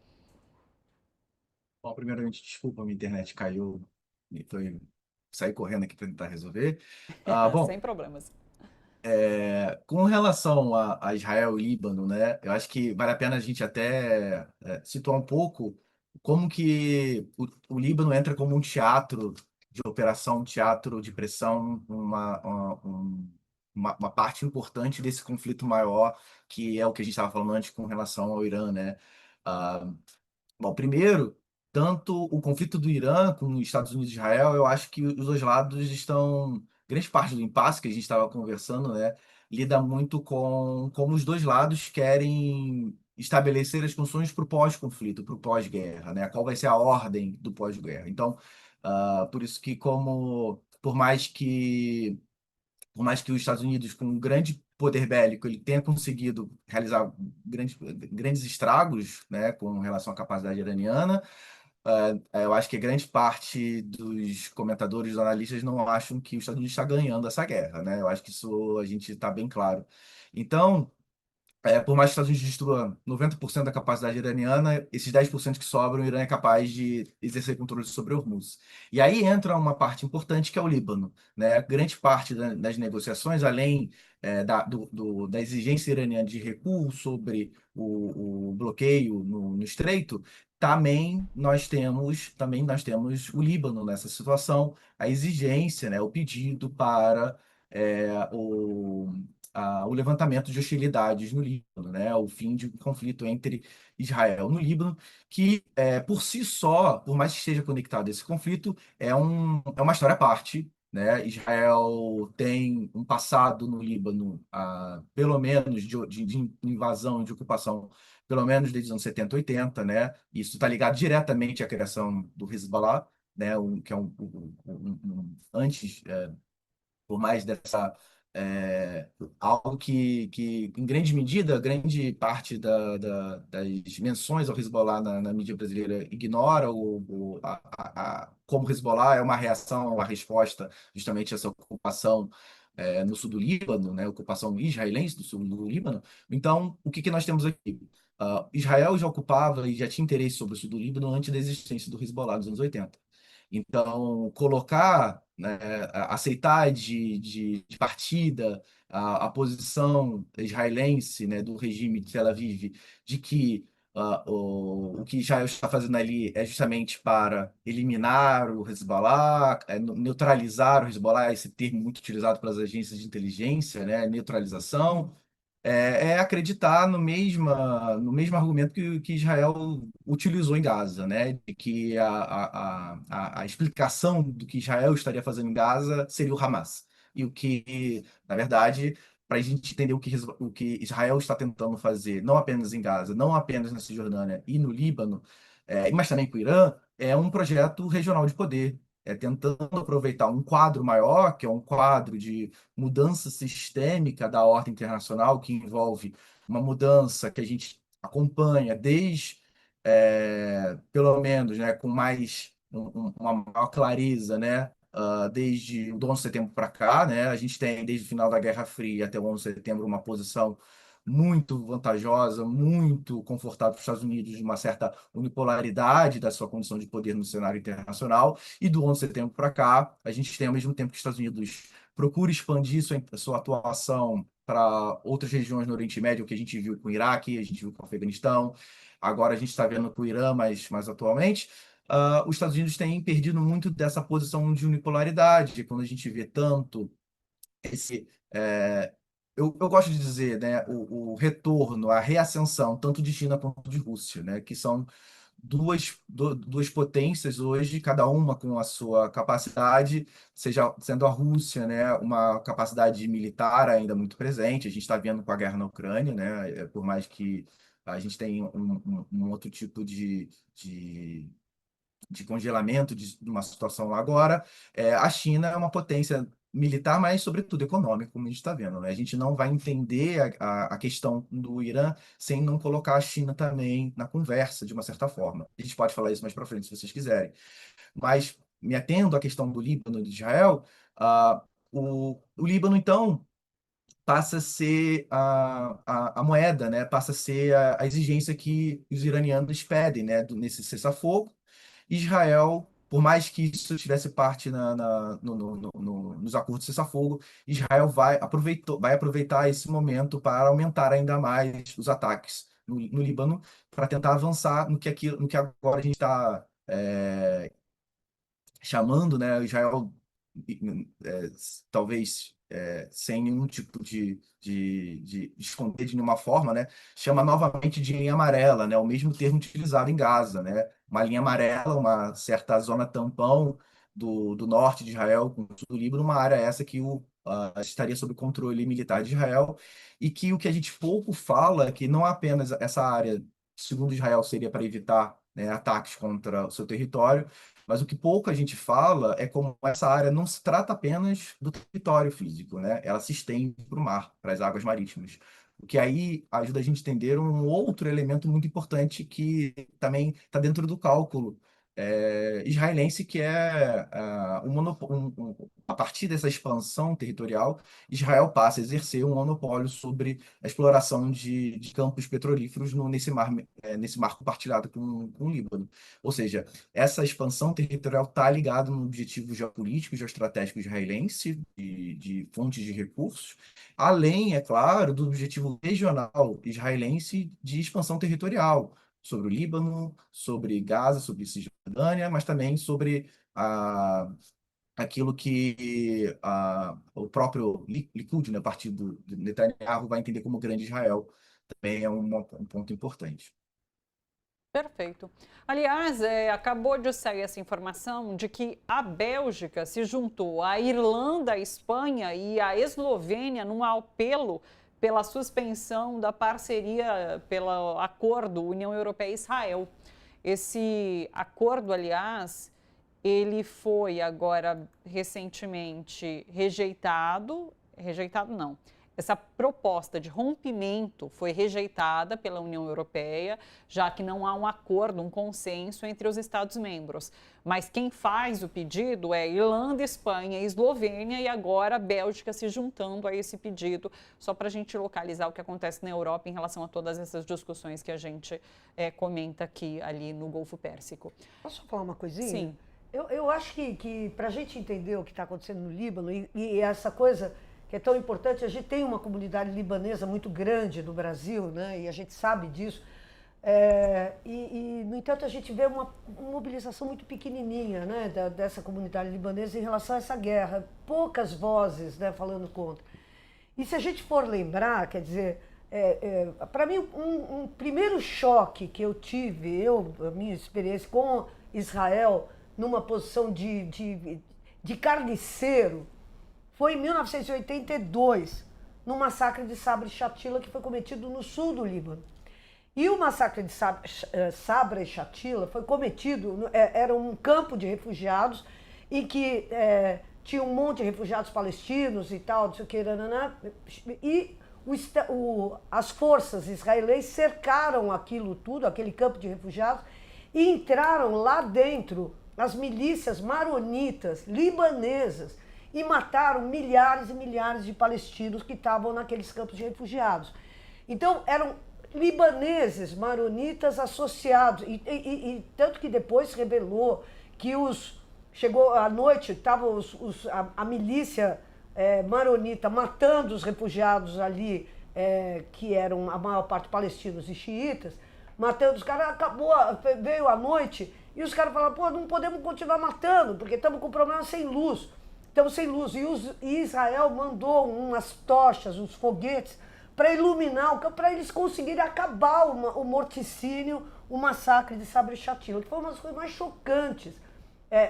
Bom, primeiramente, desculpa, minha internet caiu e saí correndo aqui para tentar resolver. Bom, sem problemas. Com relação a Israel e Líbano, né, eu acho que vale a pena a gente até situar um pouco como que o Líbano entra como um teatro de operação, um teatro de pressão, uma parte importante desse conflito maior, que é o que a gente estava falando antes com relação ao Irã, né? Bom, primeiro, tanto o conflito do Irã com os Estados Unidos e Israel, eu acho que os dois lados estão. Grande parte do impasse que a gente estava conversando, né, lida muito com como os dois lados querem estabelecer as condições para o pós-conflito, para o pós-guerra, né? Qual vai ser a ordem do pós-guerra. Então, por isso que, por mais que os Estados Unidos, com um grande poder bélico, ele tenha conseguido realizar grandes estragos, né, com relação à capacidade iraniana, eu acho que grande parte dos comentadores, dos analistas, não acham que os Estados Unidos está ganhando essa guerra, né? Eu acho que isso a gente está bem claro. Então, por mais que os Estados Unidos destrua 90% da capacidade iraniana, esses 10% que sobram, o Irã é capaz de exercer controle sobre Hormuz. E aí entra uma parte importante que é o Líbano, né? Grande parte das negociações, além da exigência iraniana de recuo sobre o bloqueio no Estreito, também nós temos o Líbano nessa situação, a exigência, né? O pedido para o levantamento de hostilidades no Líbano, né? O fim de um conflito entre Israel no Líbano, que por si só, por mais que esteja conectado a esse conflito, é uma história à parte, né? Israel tem um passado no Líbano, pelo menos de invasão, de ocupação, pelo menos desde os anos 70, 80, né? Isso está ligado diretamente à criação do Hezbollah, né? Que é antes, por mais dessa algo que, em grande medida, grande parte das menções ao Hezbollah na mídia brasileira ignora como o Hezbollah é uma reação, uma resposta justamente a essa ocupação no sul do Líbano, né, ocupação israelense do sul do Líbano. Então, o que nós temos aqui? Israel já ocupava e já tinha interesse sobre o sul do Líbano antes da existência do Hezbollah nos anos 80. Então, colocar, né, aceitar de partida a posição israelense, né, do regime de Tel Aviv, de que o que Israel está fazendo ali é justamente para eliminar o Hezbollah, neutralizar o Hezbollah, esse termo muito utilizado pelas agências de inteligência, né, neutralização, é acreditar no mesmo argumento que Israel utilizou em Gaza, né? De que a explicação do que Israel estaria fazendo em Gaza seria o Hamas. E o que, na verdade, para a gente entender o que Israel está tentando fazer, não apenas em Gaza, não apenas na Cisjordânia e no Líbano, mas também com o Irã, é um projeto regional de poder. Tentando aproveitar um quadro maior, que é um quadro de mudança sistêmica da ordem internacional, que envolve uma mudança que a gente acompanha desde, pelo menos, né, com uma maior clareza, né, desde o 11 de setembro para cá, né, a gente tem desde o final da Guerra Fria até o 11 de setembro uma posição muito vantajosa, muito confortável para os Estados Unidos, de uma certa unipolaridade da sua condição de poder no cenário internacional, e do 11 de setembro para cá, a gente tem, ao mesmo tempo que os Estados Unidos procura expandir sua atuação para outras regiões no Oriente Médio, que a gente viu com o Iraque, a gente viu com o Afeganistão, agora a gente está vendo com o Irã, mais atualmente. Os Estados Unidos têm perdido muito dessa posição de unipolaridade, quando a gente vê tanto esse. Eu gosto de dizer, né, o retorno, a reascensão, tanto de China quanto de Rússia, né, que são duas potências hoje, cada uma com a sua capacidade, seja sendo a Rússia, né, uma capacidade militar ainda muito presente. A gente está vendo com a guerra na Ucrânia, né, por mais que a gente tenha um outro tipo de congelamento de uma situação lá agora, a China é uma potência militar, mas sobretudo econômica, como a gente está vendo, né? A gente não vai entender a questão do Irã sem não colocar a China também na conversa, de uma certa forma. A gente pode falar isso mais para frente, se vocês quiserem. Mas, me atendo à questão do Líbano e de Israel, o Líbano, então, passa a ser a moeda, né? Passa a ser a exigência que os iranianos pedem, né? Nesse cessar-fogo. Israel, por mais que isso tivesse parte nos acordos de cessar-fogo, Israel vai aproveitar esse momento para aumentar ainda mais os ataques no Líbano, para tentar avançar no que agora a gente está chamando, né? Israel, é, talvez sem nenhum tipo de esconder de nenhuma forma, né, chama novamente de linha amarela, né, o mesmo termo utilizado em Gaza, né, uma linha amarela, uma certa zona tampão do norte de Israel com o sul do Líbano, uma área essa que estaria sob controle militar de Israel, e que o que a gente pouco fala é que não apenas essa área, segundo Israel, seria para evitar, né, ataques contra o seu território, mas o que pouco a gente fala é como essa área não se trata apenas do território físico, né? Ela se estende para o mar, para as águas marítimas. O que aí ajuda a gente a entender um outro elemento muito importante que também está dentro do cálculo israelense, que é a partir dessa expansão territorial, Israel passa a exercer um monopólio sobre a exploração de campos petrolíferos nesse marco partilhado com o Líbano. Ou seja, essa expansão territorial está ligada no objetivo geopolítico e geoestratégico israelense de fontes de recursos, além, é claro, do objetivo regional israelense de expansão territorial sobre o Líbano, sobre Gaza, sobre Cisjordânia, mas também sobre aquilo que o próprio Likud, né, o partido de Netanyahu, vai entender como Grande Israel. Também é um ponto importante. Perfeito. Aliás, acabou de sair essa informação de que a Bélgica se juntou à Irlanda, à Espanha e à Eslovênia num apelo pela suspensão da parceria pelo acordo União Europeia-Israel. Esse acordo, aliás, ele foi agora recentemente rejeitado não. Essa proposta de rompimento foi rejeitada pela União Europeia, já que não há um acordo, um consenso entre os Estados-membros. Mas quem faz o pedido é Irlanda, Espanha e Eslovênia, e agora a Bélgica se juntando a esse pedido, só para a gente localizar o que acontece na Europa em relação a todas essas discussões que a gente comenta aqui, ali no Golfo Pérsico. Posso falar uma coisinha? Sim. Eu acho que para a gente entender o que está acontecendo no Líbano e essa coisa que é tão importante, a gente tem uma comunidade libanesa muito grande no Brasil, né? E a gente sabe disso. No entanto, a gente vê uma mobilização muito pequenininha, né, dessa comunidade libanesa em relação a essa guerra. Poucas vozes, né, falando contra. E se a gente for lembrar, quer dizer, para mim, um primeiro choque que eu tive, a minha experiência com Israel, numa posição de carniceiro, foi em 1982, no massacre de Sabra e Shatila, que foi cometido no sul do Líbano. E o massacre de Sabra e Shatila foi cometido, era um campo de refugiados, em que tinha um monte de refugiados palestinos e tal, não sei o que, e as forças israelenses cercaram aquilo tudo, aquele campo de refugiados, e entraram lá dentro as milícias maronitas libanesas, e mataram milhares e milhares de palestinos que estavam naqueles campos de refugiados. Então, eram libaneses maronitas associados, e tanto que depois se revelou que chegou à noite, estava a milícia maronita matando os refugiados ali, que eram a maior parte palestinos e xiitas, matando os caras, veio a noite, e os caras falaram, pô, não podemos continuar matando, porque estamos com problema sem luz. Estamos sem luz. E Israel mandou umas tochas, uns foguetes, para iluminar o campo, para eles conseguirem acabar o morticínio, o massacre de Sabra e Shatila, que foi uma das coisas mais chocantes.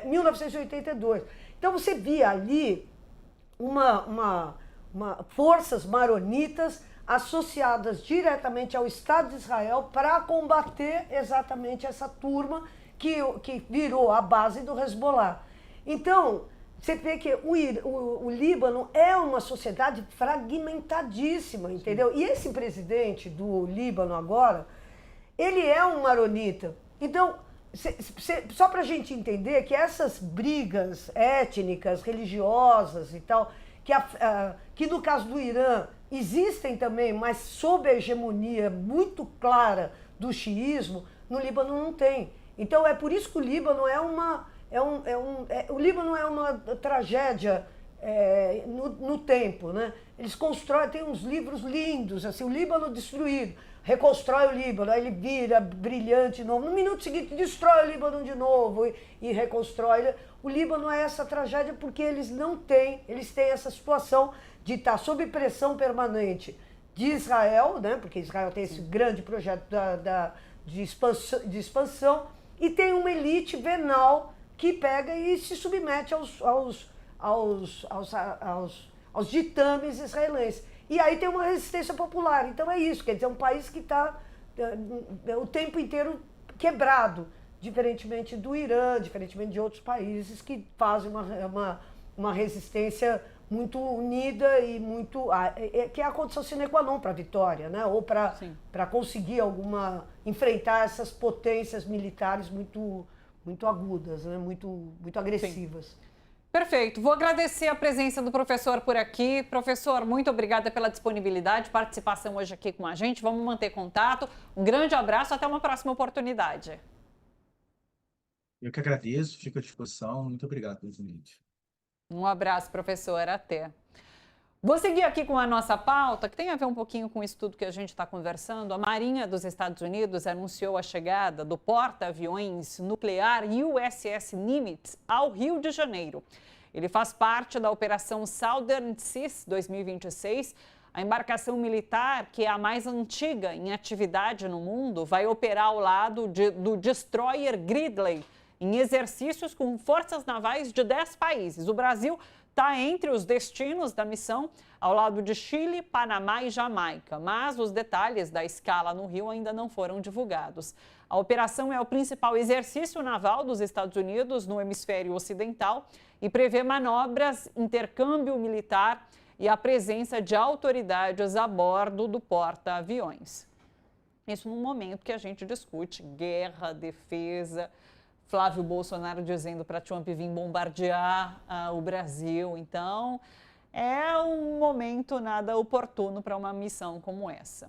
1982. Então você via ali forças maronitas associadas diretamente ao Estado de Israel para combater exatamente essa turma que virou a base do Hezbollah. Então, você vê que o Líbano é uma sociedade fragmentadíssima, entendeu? E esse presidente do Líbano agora, ele é um maronita. Então, só para a gente entender que essas brigas étnicas, religiosas e tal, que no caso do Irã existem também, mas sob a hegemonia muito clara do xiismo, no Líbano não tem. Então é por isso que o Líbano o Líbano é uma tragédia no tempo, né? Eles constroem, tem uns livros lindos, assim, o Líbano destruído, reconstrói o Líbano, aí ele vira brilhante de novo, no minuto seguinte destrói o Líbano de novo e reconstrói. O Líbano é essa tragédia porque eles têm essa situação de estar sob pressão permanente de Israel, né? Porque Israel tem esse grande projeto de expansão, e tem uma elite venal que pega e se submete aos ditames israelenses. E aí tem uma resistência popular. Então é isso, quer dizer, é um país que está o tempo inteiro quebrado, diferentemente do Irã, diferentemente de outros países que fazem uma resistência muito unida e muito... que é a condição sine qua non para a vitória, né? Ou para conseguir enfrentar essas potências militares muito agudas, né? muito agressivas. Sim. Perfeito. Vou agradecer a presença do professor por aqui. Professor, muito obrigada pela disponibilidade, participação hoje aqui com a gente. Vamos manter contato. Um grande abraço, até uma próxima oportunidade. Eu que agradeço, fico à disposição. Muito obrigado pelo convite. Um abraço, professor. Até. Vou seguir aqui com a nossa pauta, que tem a ver um pouquinho com isso tudo que a gente está conversando. A Marinha dos Estados Unidos anunciou a chegada do porta-aviões nuclear USS Nimitz ao Rio de Janeiro. Ele faz parte da Operação Southern Seas 2026. A embarcação militar, que é a mais antiga em atividade no mundo, vai operar ao lado do destroyer Gridley, em exercícios com forças navais de 10 países. O Brasil está entre os destinos da missão, ao lado de Chile, Panamá e Jamaica, mas os detalhes da escala no Rio ainda não foram divulgados. A operação é o principal exercício naval dos Estados Unidos no hemisfério ocidental e prevê manobras, intercâmbio militar e a presença de autoridades a bordo do porta-aviões. Isso num momento que a gente discute guerra, defesa. Flávio Bolsonaro dizendo para Trump vir bombardear o Brasil. Então, é um momento nada oportuno para uma missão como essa.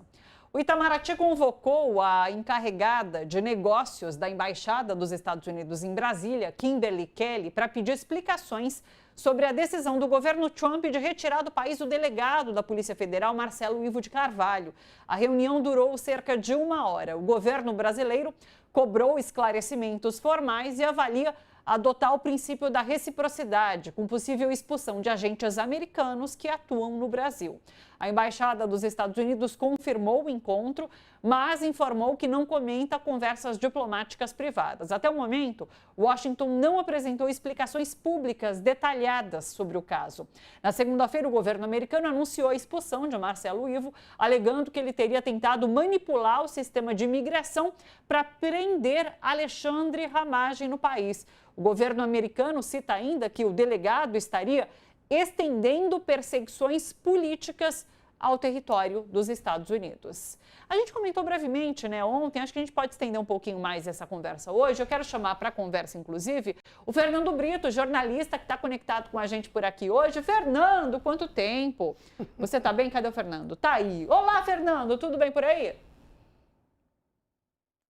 O Itamaraty convocou a encarregada de negócios da Embaixada dos Estados Unidos em Brasília, Kimberly Kelly, para pedir explicações sobre a decisão do governo Trump de retirar do país o delegado da Polícia Federal, Marcelo Ivo de Carvalho. A reunião durou cerca de 1 hora. O governo brasileiro cobrou esclarecimentos formais e avalia adotar o princípio da reciprocidade, com possível expulsão de agentes americanos que atuam no Brasil. A Embaixada dos Estados Unidos confirmou o encontro, mas informou que não comenta conversas diplomáticas privadas. Até o momento, Washington não apresentou explicações públicas detalhadas sobre o caso. Na segunda-feira, o governo americano anunciou a expulsão de Marcelo Ivo, alegando que ele teria tentado manipular o sistema de imigração para prender Alexandre Ramagem no país. O governo americano cita ainda que o delegado estaria estendendo perseguições políticas ao território dos Estados Unidos. A gente comentou brevemente, ontem, acho que a gente pode estender um pouquinho mais essa conversa hoje. Eu quero chamar para a conversa, inclusive, o Fernando Brito, jornalista que está conectado com a gente por aqui hoje. Fernando, quanto tempo? Você está bem? Cadê o Fernando? Tá aí. Olá, Fernando, tudo bem por aí?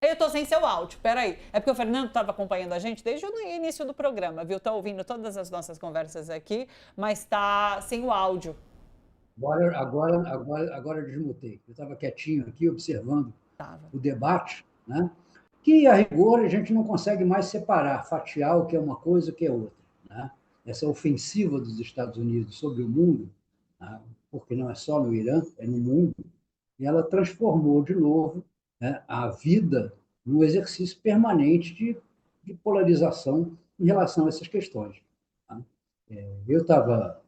Eu tô sem seu áudio, peraí. É porque o Fernando estava acompanhando a gente desde o início do programa, viu? Tá ouvindo todas as nossas conversas aqui, mas tá sem o áudio. Agora eu desmutei. Eu estava quietinho aqui, observando o debate, né? Que, a rigor, a gente não consegue mais separar, fatiar o que é uma coisa e o que é outra, né? Essa ofensiva dos Estados Unidos sobre o mundo, né? Porque não é só no Irã, é no mundo, e ela transformou de novo, né, a vida num exercício permanente de polarização em relação a essas questões. Tá? Eu estava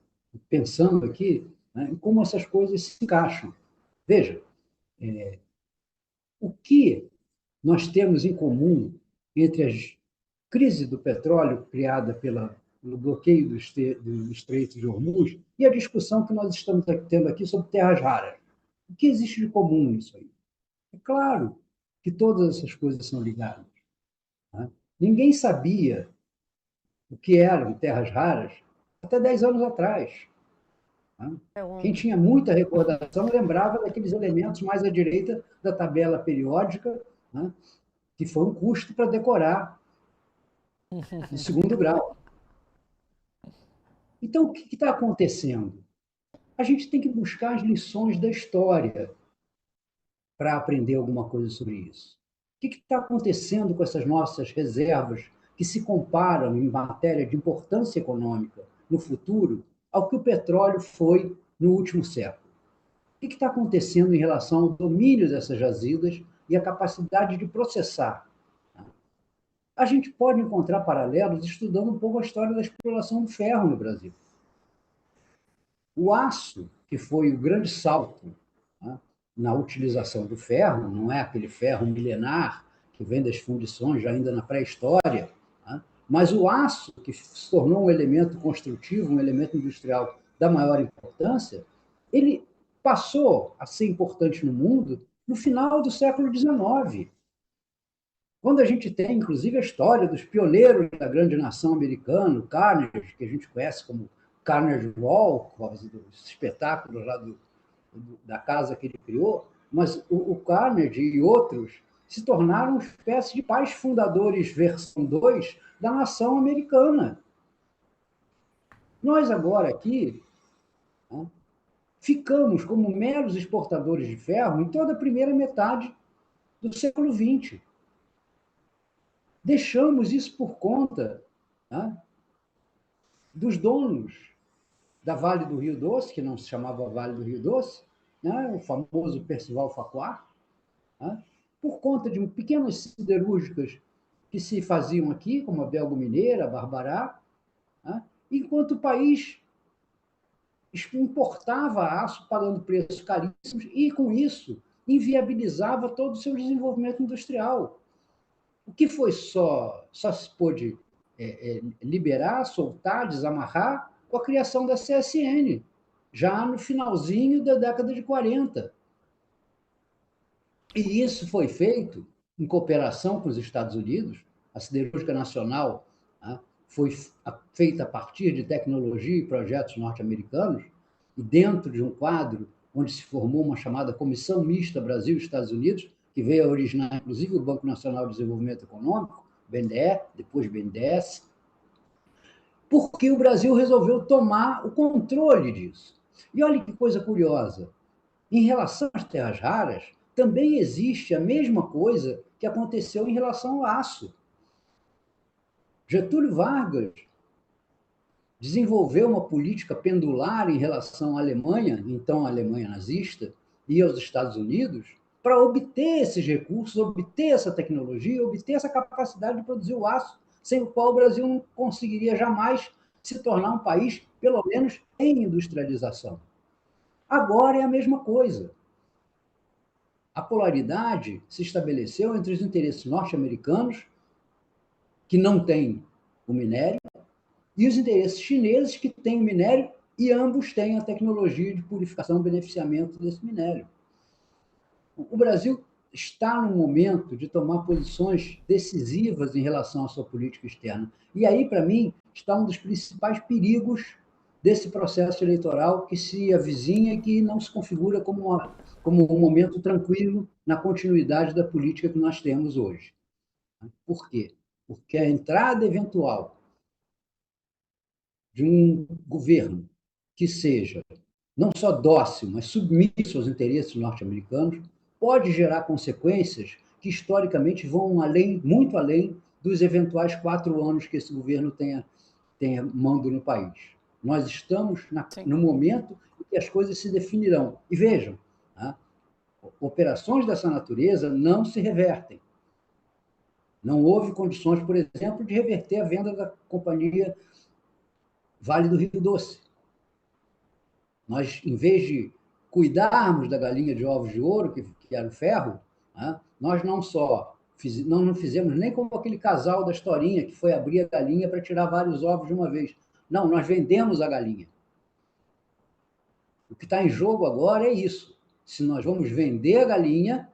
pensando aqui, né, em como essas coisas se encaixam. Veja, o que nós temos em comum entre as crises do petróleo criada pelo bloqueio do Estreito de Hormuz e a discussão que nós estamos tendo aqui sobre terras raras. O que existe de comum nisso aí? É claro que todas essas coisas são ligadas. Né? Ninguém sabia o que eram terras raras até 10 anos atrás. Né? Quem tinha muita recordação lembrava daqueles elementos mais à direita da tabela periódica, né? Que foi um custo para decorar em segundo grau. Então, o que está acontecendo? A gente tem que buscar as lições da história para aprender alguma coisa sobre isso. O que está acontecendo com essas nossas reservas que se comparam em matéria de importância econômica no futuro ao que o petróleo foi no último século. O que está acontecendo em relação ao domínio dessas jazidas e a capacidade de processar? A gente pode encontrar paralelos estudando um pouco a história da exploração do ferro no Brasil. O aço, que foi o grande salto, né, na utilização do ferro, não é aquele ferro milenar que vem das fundições já ainda na pré-história, né, mas o aço, que se tornou um elemento construtivo, um elemento industrial da maior importância, ele passou a ser importante no mundo no final do século XIX. Quando a gente tem, inclusive, a história dos pioneiros da grande nação americana, o Carnegie, que a gente conhece como Carnegie Hall, por causa dos espetáculos lá da casa que ele criou, mas o Carnegie e outros se tornaram uma espécie de pais fundadores versão 2 da nação americana. Nós agora aqui, né, ficamos como meros exportadores de ferro em toda a primeira metade do século XX. Deixamos isso por conta, né, dos donos da Vale do Rio Doce, que não se chamava Vale do Rio Doce, né, o famoso Percival Facquat, né, por conta de pequenas siderúrgicas que se faziam aqui, como a Belgo Mineira, a Barbará, né, enquanto o país importava aço pagando preços caríssimos e, com isso, inviabilizava todo o seu desenvolvimento industrial. O que foi só se pôde liberar, soltar, desamarrar com a criação da CSN, já no finalzinho da década de 40. E isso foi feito em cooperação com os Estados Unidos. A Siderúrgica Nacional, né, foi feita a partir de tecnologia e projetos norte-americanos, e dentro de um quadro onde se formou uma chamada Comissão Mista Brasil-Estados Unidos, que veio a originar, inclusive, o Banco Nacional de Desenvolvimento Econômico, BNDE, depois BNDES, porque o Brasil resolveu tomar o controle disso. E olha que coisa curiosa, em relação às terras raras, também existe a mesma coisa que aconteceu em relação ao aço. Getúlio Vargas desenvolveu uma política pendular em relação à Alemanha, então a Alemanha nazista, e aos Estados Unidos, para obter esses recursos, obter essa tecnologia, obter essa capacidade de produzir o aço, sem o qual o Brasil não conseguiria jamais se tornar um país, pelo menos, em industrialização. Agora é a mesma coisa. A polaridade se estabeleceu entre os interesses norte-americanos, que não têm o minério, e os interesses chineses, que têm o minério, e ambos têm a tecnologia de purificação e beneficiamento desse minério. O Brasil está no momento de tomar posições decisivas em relação à sua política externa. E aí, para mim, está um dos principais perigos desse processo eleitoral que se avizinha e que não se configura como um momento tranquilo na continuidade da política que nós temos hoje. Por quê? Porque a entrada eventual de um governo que seja não só dócil, mas submisso aos interesses norte-americanos, pode gerar consequências que, historicamente, vão além, muito além dos eventuais 4 anos que esse governo tenha mando no país. Nós estamos no momento em que as coisas se definirão. E vejam, né, operações dessa natureza não se revertem. Não houve condições, por exemplo, de reverter a venda da companhia Vale do Rio Doce. Nós, em vez de cuidarmos da galinha de ovos de ouro, que era o ferro, né, nós não fizemos nem como aquele casal da historinha que foi abrir a galinha para tirar vários ovos de uma vez. Não, nós vendemos a galinha. O que está em jogo agora é isso. Se nós vamos vender a galinha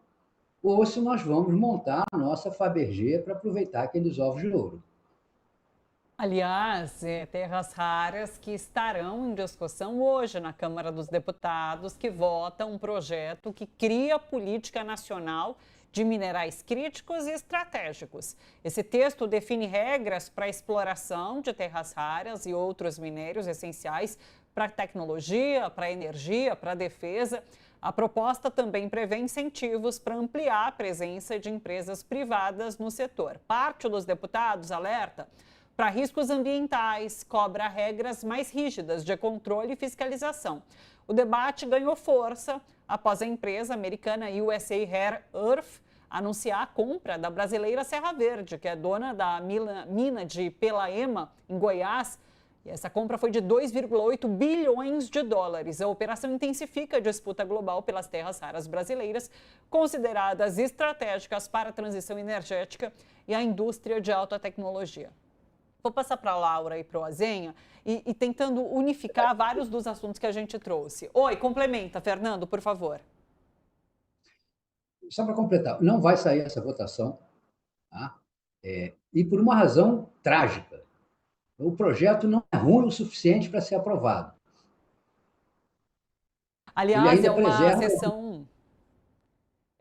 ou se nós vamos montar a nossa Fabergé para aproveitar aqueles ovos de ouro. Aliás, terras raras que estarão em discussão hoje na Câmara dos Deputados, que vota um projeto que cria política nacional de minerais críticos e estratégicos. Esse texto define regras para a exploração de terras raras e outros minérios essenciais para a tecnologia, para a energia, para a defesa. A proposta também prevê incentivos para ampliar a presença de empresas privadas no setor. Parte dos deputados alerta para riscos ambientais, cobra regras mais rígidas de controle e fiscalização. O debate ganhou força após a empresa americana USA Rare Earth anunciar a compra da brasileira Serra Verde, que é dona da mina de Pelaema, em Goiás. E essa compra foi de 2,8 bilhões de dólares. A operação intensifica a disputa global pelas terras raras brasileiras, consideradas estratégicas para a transição energética e a indústria de alta tecnologia. Vou passar para a Laura e para o Azenha e tentando unificar vários dos assuntos que a gente trouxe. Oi, complementa, Fernando, por favor. Só para completar, não vai sair essa votação, tá? E por uma razão trágica. O projeto não é ruim o suficiente para ser aprovado. Aliás,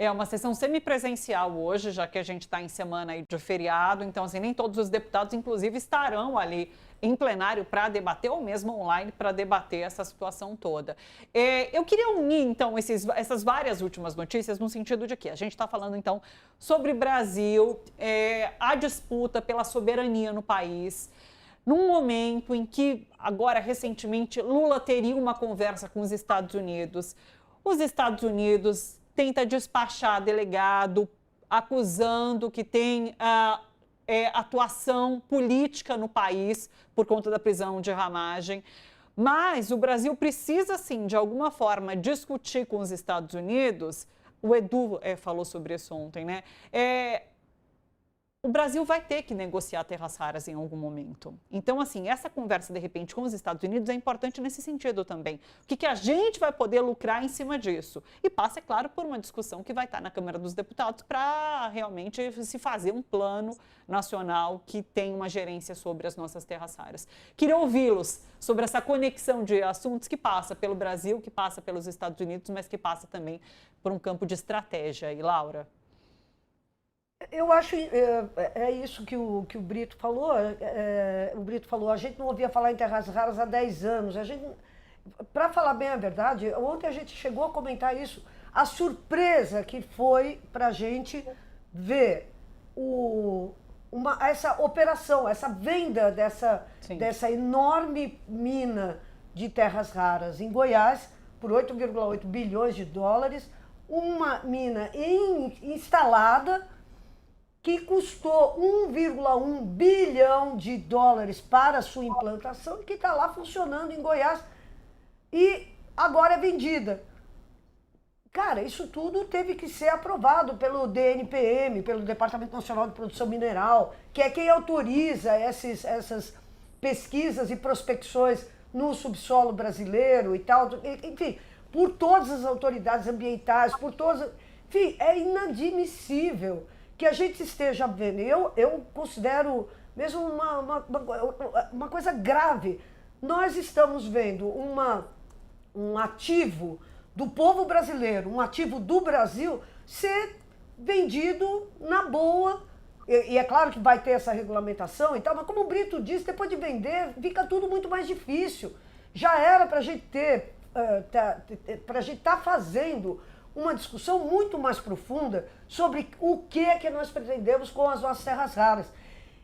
é uma sessão semipresencial hoje, já que a gente está em semana aí de feriado, então assim, nem todos os deputados, inclusive, estarão ali em plenário para debater, ou mesmo online para debater essa situação toda. Eu queria unir, então, essas várias últimas notícias no sentido de que a gente está falando, então, sobre Brasil, a disputa pela soberania no país, num momento em que, agora, recentemente, Lula teria uma conversa com os Estados Unidos. Os Estados Unidos tenta despachar delegado, acusando que tem atuação política no país por conta da prisão de Ramagem. Mas o Brasil precisa, sim, de alguma forma, discutir com os Estados Unidos. O Edu falou sobre isso ontem, né? O Brasil vai ter que negociar terras raras em algum momento. Então, assim, essa conversa, de repente, com os Estados Unidos é importante nesse sentido também. O que a gente vai poder lucrar em cima disso? E passa, é claro, por uma discussão que vai estar na Câmara dos Deputados para realmente se fazer um plano nacional que tem uma gerência sobre as nossas terras raras. Queria ouvi-los sobre essa conexão de assuntos que passa pelo Brasil, que passa pelos Estados Unidos, mas que passa também por um campo de estratégia. E, Laura? Eu acho isso que o Brito falou. O Brito falou, a gente não ouvia falar em terras raras há 10 anos. Para falar bem a verdade, ontem a gente chegou a comentar isso. A surpresa que foi para a gente ver essa operação, essa venda dessa enorme mina de terras raras em Goiás por 8,8 bilhões de dólares, uma mina instalada que custou 1,1 bilhão de dólares para a sua implantação e que está lá funcionando em Goiás e agora é vendida. Cara, isso tudo teve que ser aprovado pelo DNPM, pelo Departamento Nacional de Produção Mineral, que é quem autoriza essas pesquisas e prospecções no subsolo brasileiro e tal. Enfim, por todas as autoridades ambientais, por todas... Enfim, é inadmissível que a gente esteja vendo. Eu considero mesmo uma coisa grave. Nós estamos vendo um ativo do povo brasileiro, um ativo do Brasil, ser vendido na boa. E é claro que vai ter essa regulamentação e tal, mas como o Brito disse, depois de vender, fica tudo muito mais difícil. Já era para a gente estar fazendo uma discussão muito mais profunda sobre o que nós pretendemos com as nossas terras raras.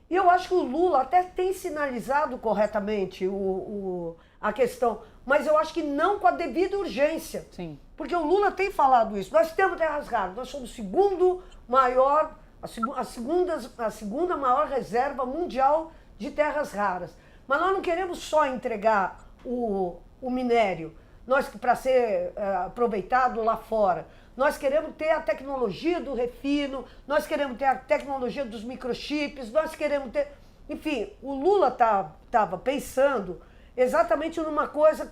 E eu acho que o Lula até tem sinalizado corretamente a questão, mas eu acho que não com a devida urgência. Sim. Porque o Lula tem falado isso. Nós temos terras raras, nós somos a segunda maior reserva mundial de terras raras. Mas nós não queremos só entregar o minério para ser aproveitado lá fora. Nós queremos ter a tecnologia do refino, nós queremos ter a tecnologia dos microchips, nós queremos ter... Enfim, o Lula estava pensando exatamente numa coisa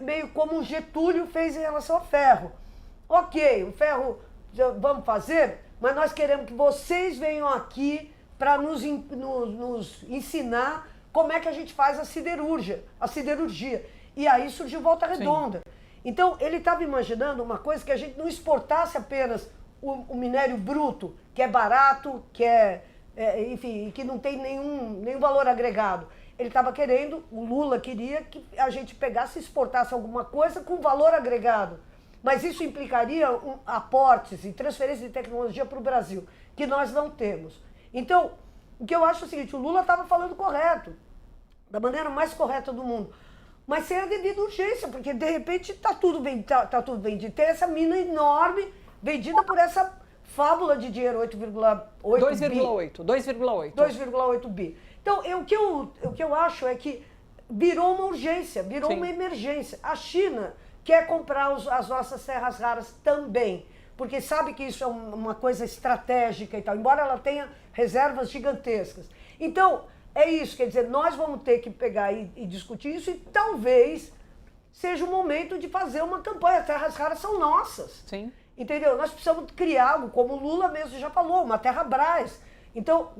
meio como o Getúlio fez em relação ao ferro. Ok, o ferro vamos fazer, mas nós queremos que vocês venham aqui para nos ensinar como é que a gente faz a siderurgia. E aí surgiu Volta Redonda. Sim. Então, ele estava imaginando uma coisa que a gente não exportasse apenas o minério bruto, que é barato, enfim, que não tem nenhum valor agregado. Ele estava querendo, o Lula queria que a gente pegasse e exportasse alguma coisa com valor agregado. Mas isso implicaria aportes e transferência de tecnologia para o Brasil, que nós não temos. Então, o que eu acho é o seguinte, o Lula estava falando correto, da maneira mais correta do mundo. mas sem a devida urgência, porque de repente está tudo vendido. Tem essa mina enorme vendida por essa fábula de dinheiro, 8,8 bi. Então, o que eu acho é que virou uma urgência, virou uma emergência. A China quer comprar as nossas terras raras também, porque sabe que isso é uma coisa estratégica e tal, embora ela tenha reservas gigantescas. Então, é isso, quer dizer, nós vamos ter que pegar e discutir isso e talvez seja o momento de fazer uma campanha. As terras raras são nossas. Sim. Entendeu? Nós precisamos criar algo, como o Lula mesmo já falou, uma terra Brás. Então,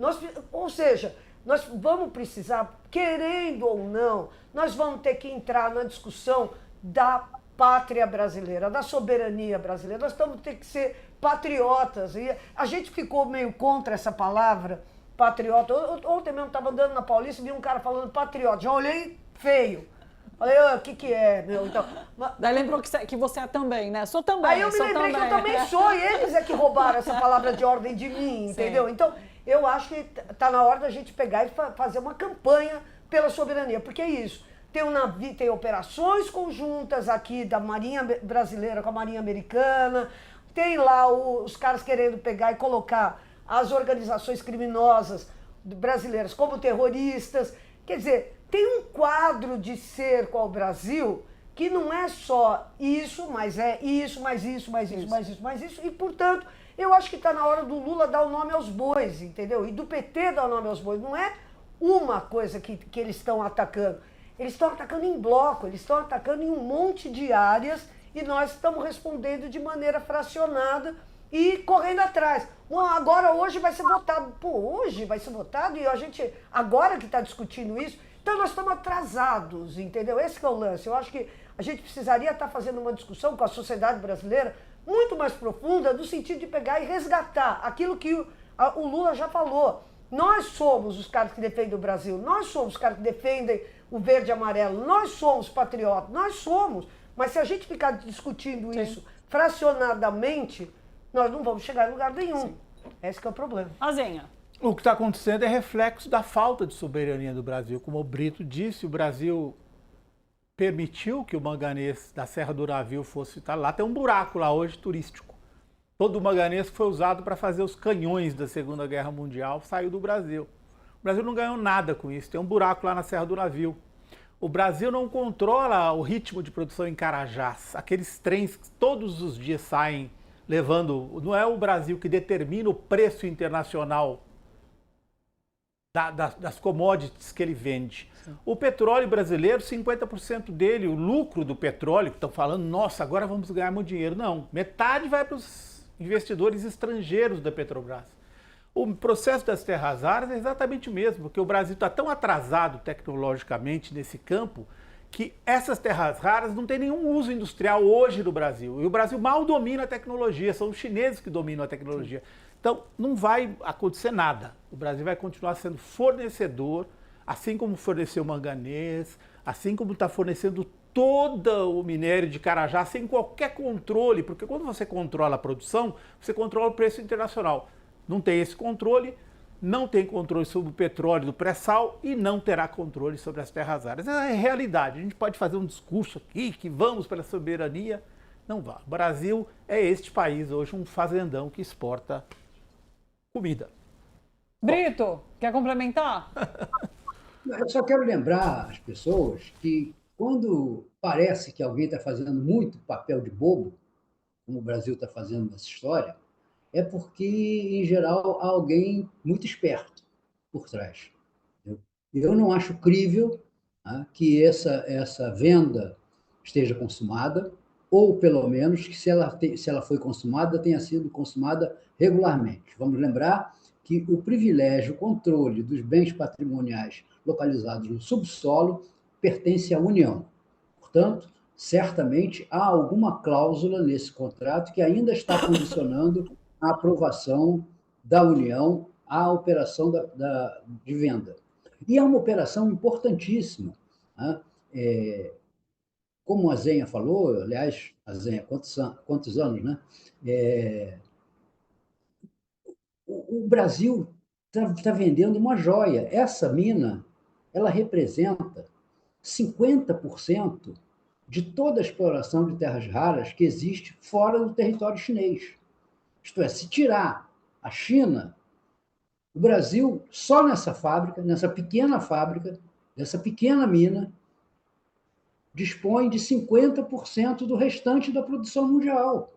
ou seja, nós vamos precisar, querendo ou não, nós vamos ter que entrar na discussão da pátria brasileira, da soberania brasileira. Nós vamos ter que ser patriotas. E a gente ficou meio contra essa palavra, patriota. Ontem mesmo estava andando na Paulista e vi um cara falando patriota. Já olhei feio. Falei, o que é, meu? Então, daí lembrou que você é também, né? Sou também. Aí eu me lembrei que eu também sou, e eles é que roubaram essa palavra de ordem de mim, entendeu? Sim. Então, eu acho que está na hora da gente pegar e fazer uma campanha pela soberania, porque é isso. Tem operações conjuntas aqui da Marinha Brasileira com a Marinha Americana, tem lá os caras querendo pegar e colocar as organizações criminosas brasileiras como terroristas. Quer dizer, tem um quadro de cerco ao Brasil que não é só isso, mas é isso, mais isso, mais isso, mais isso, mais isso. E, portanto, eu acho que está na hora do Lula dar o nome aos bois, entendeu? E do PT dar o nome aos bois. Não é uma coisa que eles estão atacando. Eles estão atacando em bloco, eles estão atacando em um monte de áreas e nós estamos respondendo de maneira fracionada e correndo atrás. Agora, hoje vai ser votado. Pô, hoje vai ser votado e a gente, agora que está discutindo isso, então nós estamos atrasados, entendeu? Esse que é o lance. Eu acho que a gente precisaria estar fazendo uma discussão com a sociedade brasileira muito mais profunda, no sentido de pegar e resgatar aquilo que o Lula já falou. Nós somos os caras que defendem o Brasil, nós somos os caras que defendem o verde e amarelo, nós somos patriotas, nós somos. Mas se a gente ficar discutindo isso fracionadamente, nós não vamos chegar em lugar nenhum. Sim. Esse que é o problema. Azenha. O que está acontecendo é reflexo da falta de soberania do Brasil. Como o Brito disse, o Brasil permitiu que o manganês da Serra do Navio fosse... Lá tem um buraco lá hoje turístico. Todo o manganês que foi usado para fazer os canhões da Segunda Guerra Mundial saiu do Brasil. O Brasil não ganhou nada com isso. Tem um buraco lá na Serra do Navio. O Brasil não controla o ritmo de produção em Carajás. Aqueles trens que todos os dias saem levando... Não é o Brasil que determina o preço internacional das commodities que ele vende. Sim. O petróleo brasileiro, 50% dele, o lucro do petróleo, que estão falando, nossa, agora vamos ganhar muito dinheiro. Não, metade vai para os investidores estrangeiros da Petrobras. O processo das terras raras é exatamente o mesmo, porque o Brasil está tão atrasado tecnologicamente nesse campo que essas terras raras não têm nenhum uso industrial hoje no Brasil. E o Brasil mal domina a tecnologia, são os chineses que dominam a tecnologia. Sim. Então, não vai acontecer nada. O Brasil vai continuar sendo fornecedor, assim como forneceu manganês, assim como está fornecendo todo o minério de Carajás sem qualquer controle, porque quando você controla a produção, você controla o preço internacional. Não tem esse controle, não tem controle sobre o petróleo do pré-sal e não terá controle sobre as terras raras. Essa é a realidade. A gente pode fazer um discurso aqui que vamos pela soberania. Não vá. O Brasil é este país hoje, um fazendão que exporta comida. Brito, quer complementar? Eu só quero lembrar as pessoas que quando parece que alguém está fazendo muito papel de bobo, como o Brasil está fazendo nessa história, é porque, em geral, há alguém muito esperto por trás. Eu não acho crível, né, que essa venda esteja consumada, ou, pelo menos, que se ela foi consumada, tenha sido consumada regularmente. Vamos lembrar que o privilégio, o controle dos bens patrimoniais localizados no subsolo pertence à União. Portanto, certamente há alguma cláusula nesse contrato que ainda está condicionando a aprovação da União à operação de venda. E é uma operação importantíssima, né? Como a Zenha falou, aliás, a Zenha, quantos anos, né? O Brasil está vendendo uma joia. Essa mina, ela representa 50% de toda a exploração de terras raras que existe fora do território chinês. Isto é, se tirar a China, o Brasil, só nessa fábrica, nessa pequena mina, dispõe de 50% do restante da produção mundial.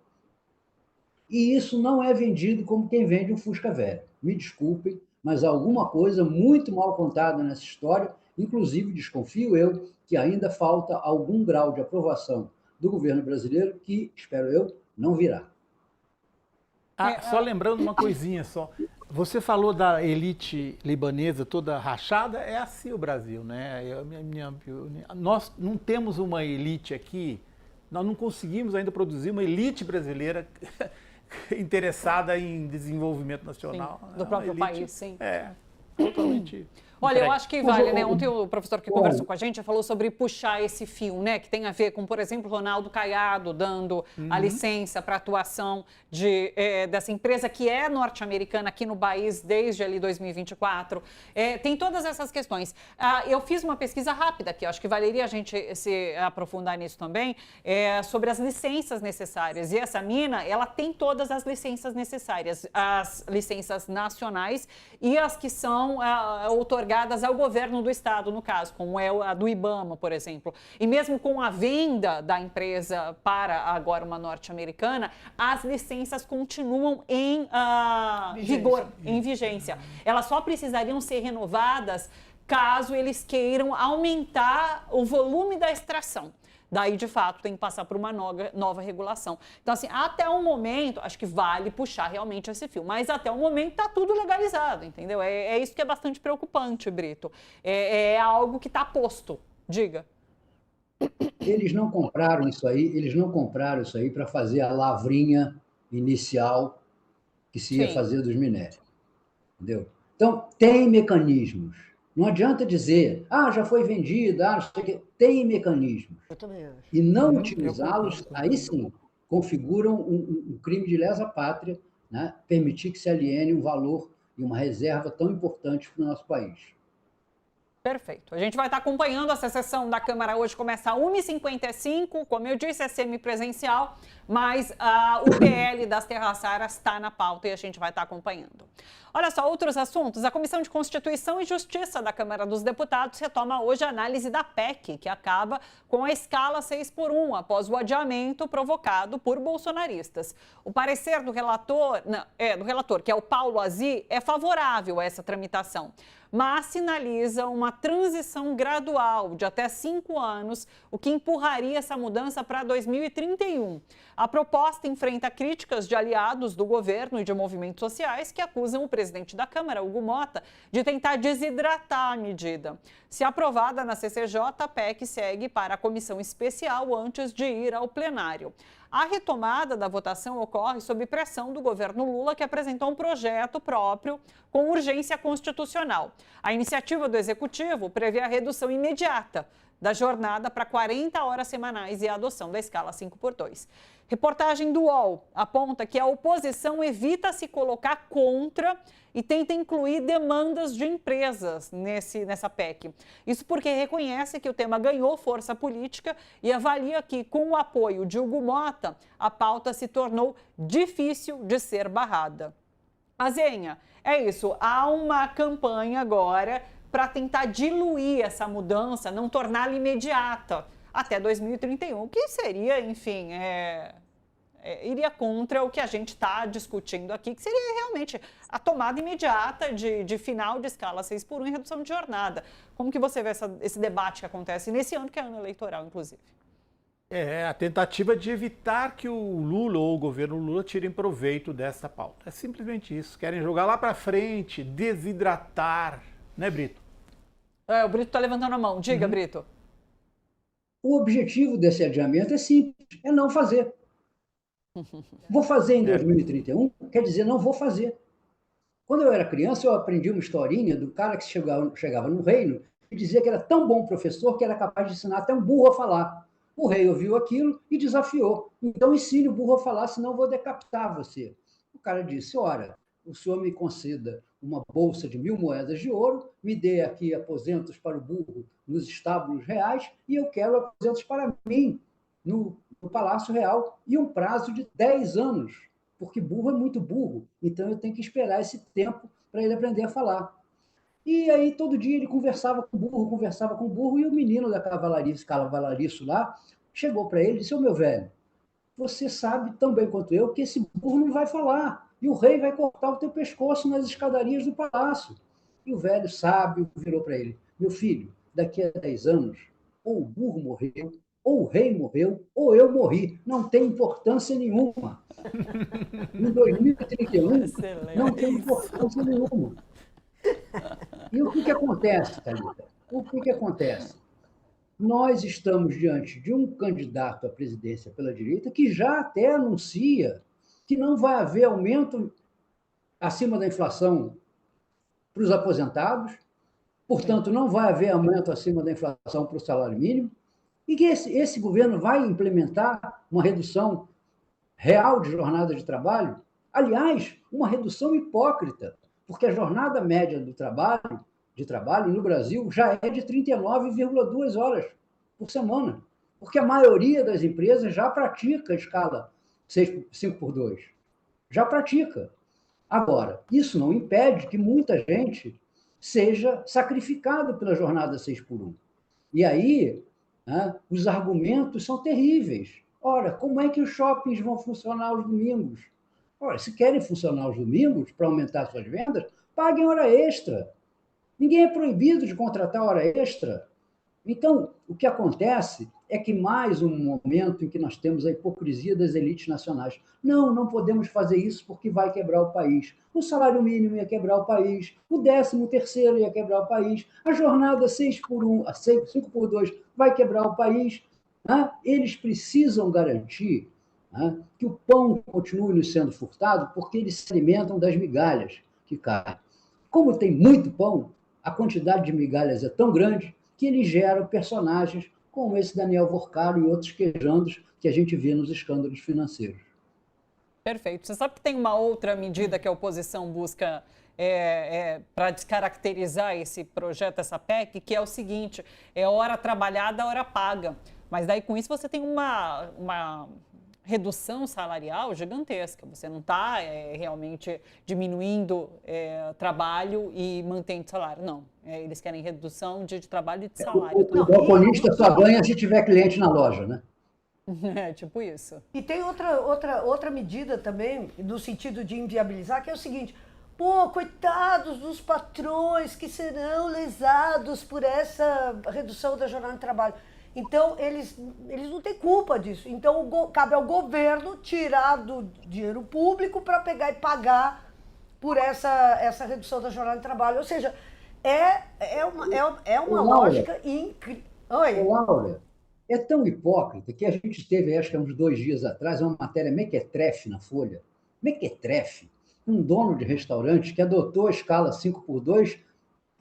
E isso não é vendido como quem vende um Fusca velho. Me desculpem, mas há alguma coisa muito mal contada nessa história, inclusive, desconfio eu, que ainda falta algum grau de aprovação do governo brasileiro que, espero eu, não virá. Só lembrando uma coisinha só. Você falou da elite libanesa toda rachada, é assim o Brasil, né? Nós não temos uma elite aqui, nós não conseguimos ainda produzir uma elite brasileira interessada em desenvolvimento nacional. Sim, do próprio país, sim. É, totalmente. Olha, eu acho que vale, né? Ontem o professor que conversou com a gente falou sobre puxar esse fio, né? Que tem a ver com, por exemplo, Ronaldo Caiado dando a licença para atuação dessa empresa que é norte-americana aqui no país desde ali 2024. Tem todas essas questões. Eu fiz uma pesquisa rápida aqui, acho que valeria a gente se aprofundar nisso também, sobre as licenças necessárias. E essa mina, ela tem todas as licenças necessárias, as licenças nacionais e as que são outorgadas ao governo do estado, no caso, como é a do IBAMA, por exemplo. E mesmo com a venda da empresa para agora uma norte-americana, as licenças continuam em vigor, em vigência. Elas só precisariam ser renovadas caso eles queiram aumentar o volume da extração. Daí, de fato, tem que passar por uma nova regulação. Então, assim, até o momento, acho que vale puxar realmente esse fio. Mas até o momento está tudo legalizado, entendeu? É isso que é bastante preocupante, Brito. É algo que está posto. Diga. Eles não compraram isso aí para fazer a lavrinha inicial que se ia fazer dos minérios. Entendeu? Então, tem mecanismos. Não adianta dizer, já foi vendida, não sei o quê. Tem mecanismos. Eu também acho. E não utilizá-los, aí sim, configuram um crime de lesa pátria, né? Permitir que se aliene um valor e uma reserva tão importante para o nosso país. Perfeito. A gente vai estar acompanhando essa sessão da Câmara hoje, começa às 1h55, como eu disse, é semipresencial, mas o PL das terras raras está na pauta e a gente vai estar acompanhando. Olha só, outros assuntos. A Comissão de Constituição e Justiça da Câmara dos Deputados retoma hoje a análise da PEC, que acaba com a escala 6x1, após o adiamento provocado por bolsonaristas. O parecer do relator, que é o Paulo Azy, é favorável a essa tramitação, mas sinaliza uma transição gradual de até 5 anos, o que empurraria essa mudança para 2031. A proposta enfrenta críticas de aliados do governo e de movimentos sociais que acusam o presidente da Câmara, Hugo Motta, de tentar desidratar a medida. Se aprovada na CCJ, a PEC segue para a comissão especial antes de ir ao plenário. A retomada da votação ocorre sob pressão do governo Lula, que apresentou um projeto próprio com urgência constitucional. A iniciativa do Executivo prevê a redução imediata da jornada para 40 horas semanais e a adoção da escala 5x2. Reportagem do UOL aponta que a oposição evita se colocar contra e tenta incluir demandas de empresas nessa PEC. Isso porque reconhece que o tema ganhou força política e avalia que, com o apoio de Hugo Motta, a pauta se tornou difícil de ser barrada. Azenha, é isso. Há uma campanha agora para tentar diluir essa mudança, não torná-la imediata até 2031, que seria, enfim, iria contra o que a gente está discutindo aqui, que seria realmente a tomada imediata de final de escala 6x1 e redução de jornada. Como que você vê esse debate que acontece nesse ano, que é ano eleitoral, inclusive? É a tentativa de evitar que o Lula ou o governo Lula tirem proveito dessa pauta. É simplesmente isso. Querem jogar lá para frente, desidratar, né, Brito? O Brito está levantando a mão. Diga, Brito. O objetivo desse adiamento é simples, é não fazer. Vou fazer em 2031? Quer dizer, não vou fazer. Quando eu era criança, eu aprendi uma historinha do cara que chegava no reino e dizia que era tão bom professor que era capaz de ensinar até um burro a falar. O rei ouviu aquilo e desafiou. Então, ensine o burro a falar, senão eu vou decapitar você. O cara disse, ora, o senhor me conceda uma bolsa de 1.000 moedas de ouro, me dê aqui aposentos para o burro nos estábulos reais e eu quero aposentos para mim no Palácio Real e um prazo de 10 anos, porque burro é muito burro, então eu tenho que esperar esse tempo para ele aprender a falar. E aí, todo dia, ele conversava com o burro, e o menino da cavalariço lá chegou para ele e disse: ô meu velho, você sabe tão bem quanto eu que esse burro não vai falar, e o rei vai cortar o teu pescoço nas escadarias do palácio. E o velho sábio virou para ele: meu filho, daqui a 10 anos, ou o burro morreu, ou o rei morreu, ou eu morri. Não tem importância nenhuma. Em 2031, não tem importância nenhuma. E o que acontece, Thalita? O que acontece? Nós estamos diante de um candidato à presidência pela direita que já até anuncia que não vai haver aumento acima da inflação para os aposentados, portanto, não vai haver aumento acima da inflação para o salário mínimo, e que esse governo vai implementar uma redução real de jornada de trabalho, aliás, uma redução hipócrita, porque a jornada média de trabalho no Brasil já é de 39,2 horas por semana, porque a maioria das empresas já pratica a escala 5x2, já pratica. Agora, isso não impede que muita gente seja sacrificada pela jornada 6x1. E aí, né, os argumentos são terríveis. Ora, como é que os shoppings vão funcionar aos domingos? Ora, se querem funcionar aos domingos para aumentar suas vendas, paguem hora extra. Ninguém é proibido de contratar hora extra. Então, o que acontece é que mais um momento em que nós temos a hipocrisia das elites nacionais. Não podemos fazer isso porque vai quebrar o país. O salário mínimo ia quebrar o país, o 13º ia quebrar o país, a jornada 6x1, a 5x2 vai quebrar o país. Eles precisam garantir que o pão continue nos sendo furtado porque eles se alimentam das migalhas que caem. Como tem muito pão, a quantidade de migalhas é tão grande que eles geram personagens como esse Daniel Vorcaro e outros quejandos que a gente vê nos escândalos financeiros. Perfeito. Você sabe que tem uma outra medida que a oposição busca para descaracterizar esse projeto, essa PEC, que é o seguinte: é hora trabalhada, hora paga. Mas daí com isso você tem uma redução salarial gigantesca. Você não está realmente diminuindo trabalho e mantendo salário. Não. Eles querem redução de trabalho e de salário. O balconista só ganha se tiver cliente na loja, né? É tipo isso. E tem outra medida também, no sentido de inviabilizar, que é o seguinte: pô, coitados dos patrões que serão lesados por essa redução da jornada de trabalho. Então, eles não têm culpa disso. Então, cabe ao governo tirar do dinheiro público para pegar e pagar por essa redução da jornada de trabalho. Ou seja, é uma lógica incrível. Oi? Laura, é tão hipócrita que a gente teve, acho que há uns 2 dias atrás, uma matéria mequetrefe na Folha. Mequetrefe, um dono de restaurante que adotou a escala 5x2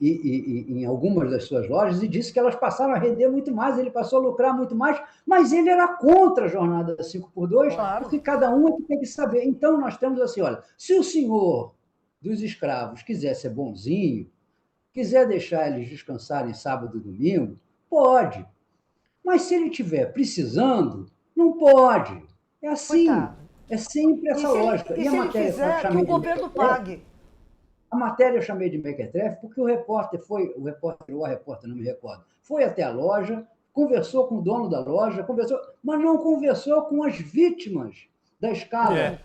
em algumas das suas lojas e disse que elas passaram a render muito mais, ele passou a lucrar muito mais, mas ele era contra a jornada 5x2, claro, porque cada um é que tem que saber. Então, nós temos assim, olha, se o senhor dos escravos quiser ser bonzinho, quiser deixar eles descansarem sábado e domingo, pode. Mas se ele estiver precisando, não pode. É assim. Coitado. É sempre essa lógica. E a matéria quiser, que o governo pague. A matéria eu chamei de mequetrefe porque o repórter ou a repórter, não me recordo, foi até a loja, conversou com o dono da loja, mas não conversou com as vítimas da escala.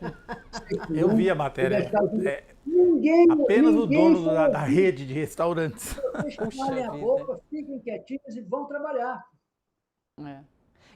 Eu vi a matéria. Apenas o dono da rede de restaurantes. Escalem a roupa, fiquem quietinhos e vão trabalhar.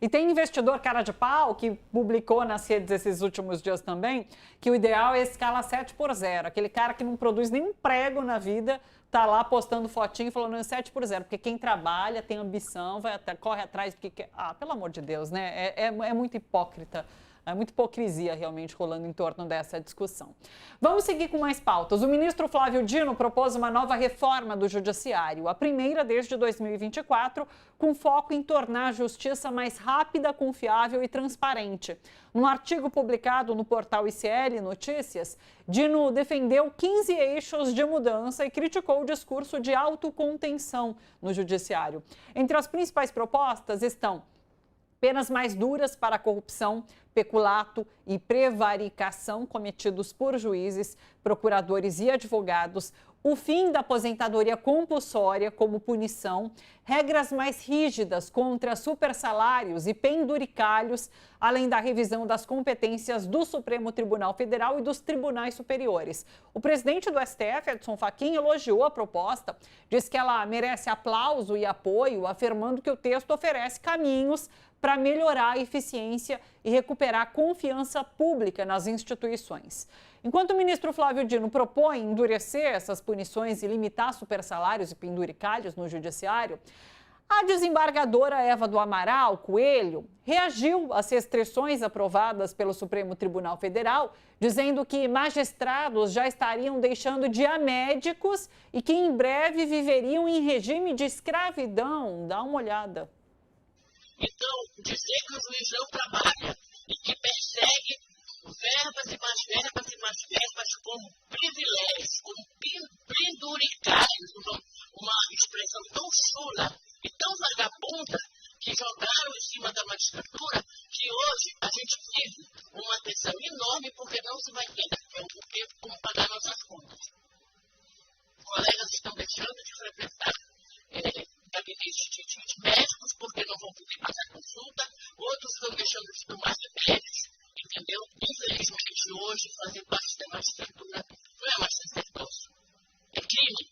E tem investidor cara de pau que publicou nas redes esses últimos dias também que o ideal é a escala 7x0. Aquele cara que não produz nenhum prego na vida, tá lá postando fotinho falando 7x0. Porque quem trabalha, tem ambição, corre atrás do que quer. Pelo amor de Deus, né? É muito hipócrita É muita hipocrisia realmente rolando em torno dessa discussão. Vamos seguir com mais pautas. O ministro Flávio Dino propôs uma nova reforma do Judiciário, a primeira desde 2024, com foco em tornar a justiça mais rápida, confiável e transparente. Num artigo publicado no portal ICL Notícias, Dino defendeu 15 eixos de mudança e criticou o discurso de autocontenção no Judiciário. Entre as principais propostas estão penas mais duras para corrupção, peculato e prevaricação cometidos por juízes, procuradores e advogados, o fim da aposentadoria compulsória como punição, regras mais rígidas contra supersalários e penduricalhos, além da revisão das competências do Supremo Tribunal Federal e dos tribunais superiores. O presidente do STF, Edson Fachin, elogiou a proposta, diz que ela merece aplauso e apoio, afirmando que o texto oferece caminhos para melhorar a eficiência e recuperar a confiança pública nas instituições. Enquanto o ministro Flávio Dino propõe endurecer essas punições e limitar supersalários e penduricalhos no judiciário, a desembargadora Eva do Amaral Coelho reagiu às restrições aprovadas pelo Supremo Tribunal Federal, dizendo que magistrados já estariam deixando de ir a médicos e que em breve viveriam em regime de escravidão. Dá uma olhada. Então, dizer que o juiz não trabalha e que persegue verbas e mais verbas e mais verbas como privilégios, como penduricários, uma expressão tão chula e tão vagabunda que jogaram em cima da magistratura, que hoje a gente vive uma tensão enorme porque não se vai ter daqui a algum tempo como pagar nossas contas. Colegas estão deixando de frequentar gabinetes de médicos porque não vão poder passar consulta, outros estão deixando de tomar remédios, entendeu? Infelizmente, hoje, fazer parte da magistratura não é mais sacerdoço. É crime.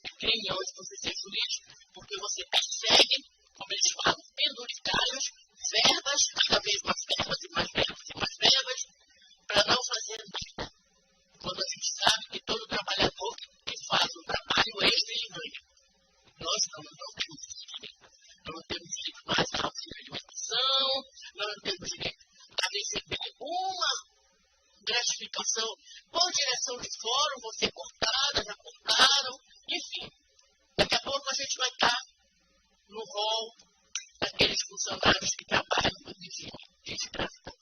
É crime hoje você ser juiz, porque você persegue, como eles falam, penduricários, verbas, cada vez mais verbas e mais verbas e mais verbas, para não fazer nada. Quando a gente sabe que todo trabalhador que faz um trabalho extra, ele ganha. Nós não temos direito. Nós não temos direito mais a auxílio de alimentação, nós não temos direito a receber uma gratificação por direção de fórum, vão ser cortadas, já cortaram, enfim. Daqui a pouco a gente vai estar no rol daqueles funcionários que trabalham no regime de escravidão.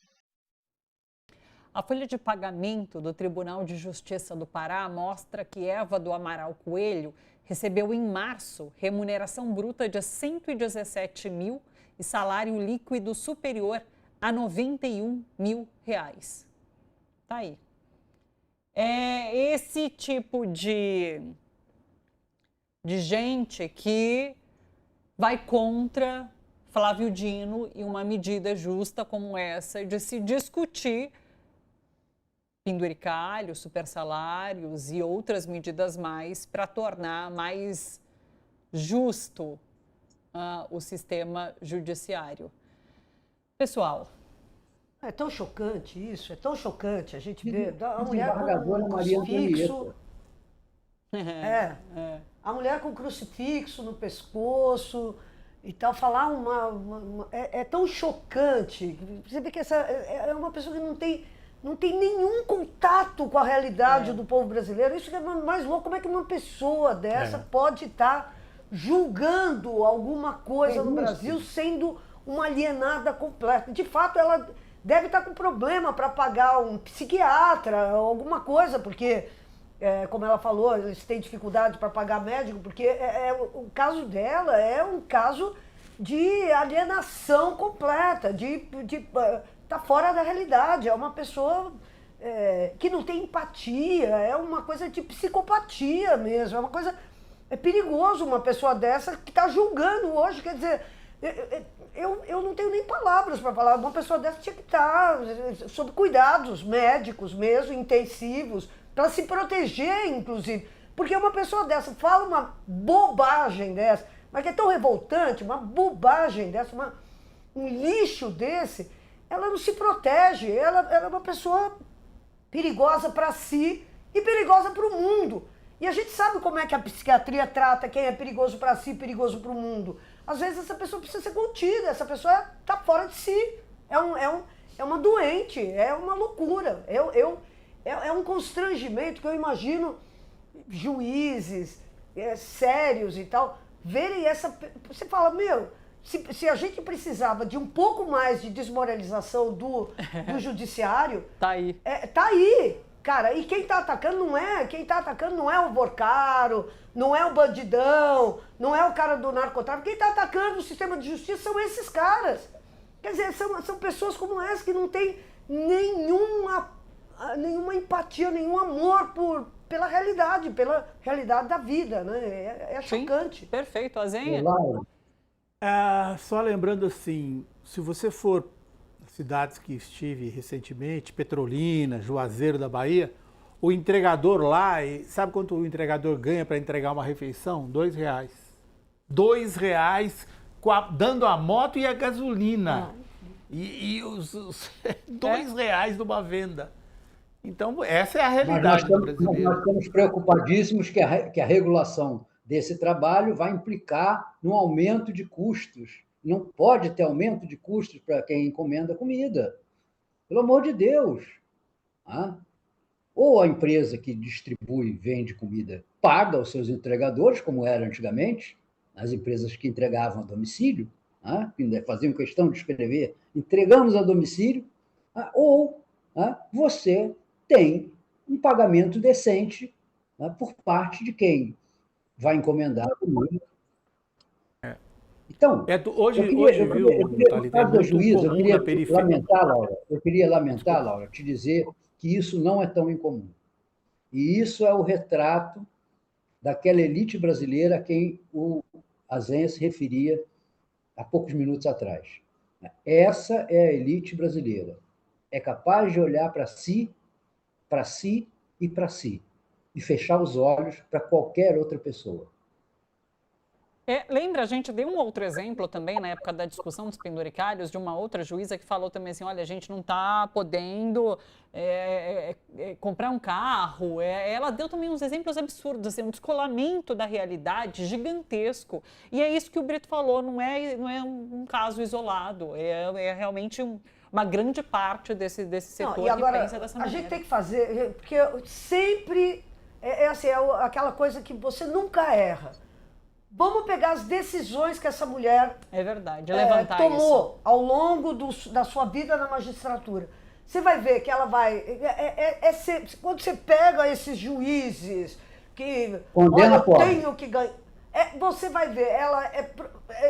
A folha de pagamento do Tribunal de Justiça do Pará mostra que Eva do Amaral Coelho recebeu em março remuneração bruta de 117 mil e salário líquido superior a 91 mil reais. Tá aí. É esse tipo de gente que vai contra Flávio Dino e uma medida justa como essa de se discutir penduricalhos, supersalários e outras medidas mais para tornar mais justo o sistema judiciário. Pessoal. É tão chocante isso, é tão chocante a gente ver a mulher Desembargadora com Maria crucifixo. Antonieta. A mulher com crucifixo no pescoço e tal, falar é tão chocante. Você vê que essa é uma pessoa que não tem nenhum contato com a realidade do povo brasileiro. Isso que é mais louco, como é que uma pessoa dessa pode estar julgando alguma coisa no Brasil sendo uma alienada completa. De fato, ela deve estar com problema para pagar um psiquiatra ou alguma coisa, porque, como ela falou, eles têm dificuldade para pagar médico, porque o caso dela é um caso de alienação completa, tá fora da realidade, é uma pessoa que não tem empatia, é uma coisa de psicopatia mesmo, é uma coisa, é perigoso uma pessoa dessa que está julgando hoje, quer dizer, eu não tenho nem palavras para falar, uma pessoa dessa tinha que estar sob cuidados médicos mesmo, intensivos, para se proteger, inclusive, porque uma pessoa dessa fala uma bobagem dessa, mas que é tão revoltante, uma bobagem dessa, um lixo desse, ela não se protege, ela é uma pessoa perigosa para si e perigosa para o mundo. E a gente sabe como é que a psiquiatria trata quem é perigoso para si e perigoso para o mundo. Às vezes essa pessoa precisa ser contida, essa pessoa está fora de si. é uma doente, é uma loucura. É um constrangimento que eu imagino juízes sérios e tal, verem essa... Você fala, meu, se a gente precisava de um pouco mais de desmoralização do judiciário... Tá aí. Tá aí, cara. E quem tá atacando não é o Borcaro, não é o bandidão, não é o cara do narcotráfico. Quem tá atacando o sistema de justiça são esses caras. Quer dizer, são pessoas como essa que não tem nenhuma empatia, nenhum amor pela realidade da vida, né? É chocante. Sim, perfeito. Azenha? Só lembrando assim, se você for nas cidades que estive recentemente, Petrolina, Juazeiro da Bahia, o entregador lá, sabe quanto o entregador ganha para entregar uma refeição? R$ 2. R$ 2 dando a moto e a gasolina. E os R$ 2 numa venda. Então, essa é a realidade brasileira. Nós estamos preocupadíssimos que a regulação desse trabalho vai implicar num aumento de custos. Não pode ter aumento de custos para quem encomenda comida. Pelo amor de Deus. Ou a empresa que distribui e vende comida paga os seus entregadores, como era antigamente, as empresas que entregavam a domicílio, que faziam questão de escrever, entregamos a domicílio, ou você tem um pagamento decente por parte de quem vai encomendar a comida. Então, hoje, viu, Thalita, é muito comum na periferia. Eu queria lamentar, Laura, te dizer que isso não é tão incomum. E isso é o retrato daquela elite brasileira a quem o Azenha se referia há poucos minutos atrás. Essa é a elite brasileira. É capaz de olhar para si e para si, e fechar os olhos para qualquer outra pessoa. Lembra, a gente deu um outro exemplo também, na época da discussão dos penduricários, de uma outra juíza que falou também assim, olha, a gente não está podendo comprar um carro. Ela deu também uns exemplos absurdos, assim, um descolamento da realidade gigantesco. E é isso que o Brito falou, não é um caso isolado, é realmente uma grande parte desse setor e agora, que pensa dessa maneira. A gente tem que fazer, porque sempre assim, aquela coisa que você nunca erra. Vamos pegar as decisões que essa mulher tomou ao longo da sua vida na magistratura. Você vai ver que ela vai... quando você pega esses juízes que... Condena, eu tenho que ganhar... você vai ver,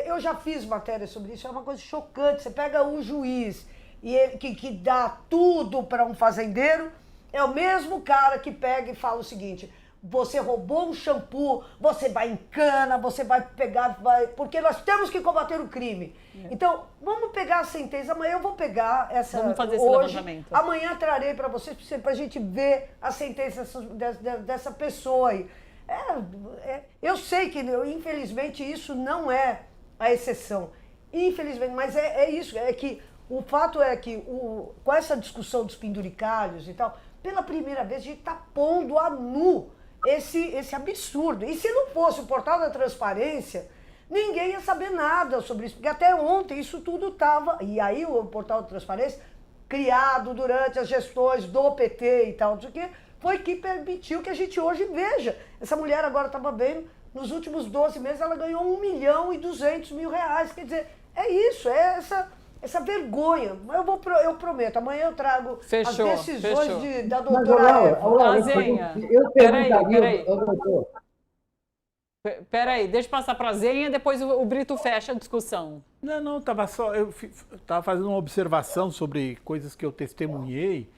eu já fiz matéria sobre isso, é uma coisa chocante. Você pega o juiz e ele, que dá tudo para um fazendeiro, é o mesmo cara que pega e fala o seguinte... Você roubou um shampoo, você vai em cana, você vai pegar... porque nós temos que combater o crime. Então, vamos pegar a sentença. Amanhã eu vou pegar essa... Vamos fazer esse hoje. levantamento. Amanhã trarei para vocês, para a gente ver a sentença dessa pessoa aí. Eu sei que, infelizmente, isso não é a exceção. Infelizmente, mas é isso. É que o fato é que, com essa discussão dos penduricalhos e tal, pela primeira vez a gente está pondo a nu esse absurdo. E se não fosse o portal da transparência, ninguém ia saber nada sobre isso, porque até ontem isso tudo estava... E aí o portal da transparência, criado durante as gestões do PT e tal, não sei o quê, foi que permitiu que a gente hoje veja. Essa mulher agora estava vendo, nos últimos 12 meses ela ganhou R$1.200.000. Quer dizer, é isso, é essa vergonha. Eu prometo, amanhã eu trago as decisões da doutora Azenha, peraí. Peraí, deixa eu passar para a Azenha, depois o Brito fecha a discussão. Não, eu estava fazendo uma observação sobre coisas que eu testemunhei,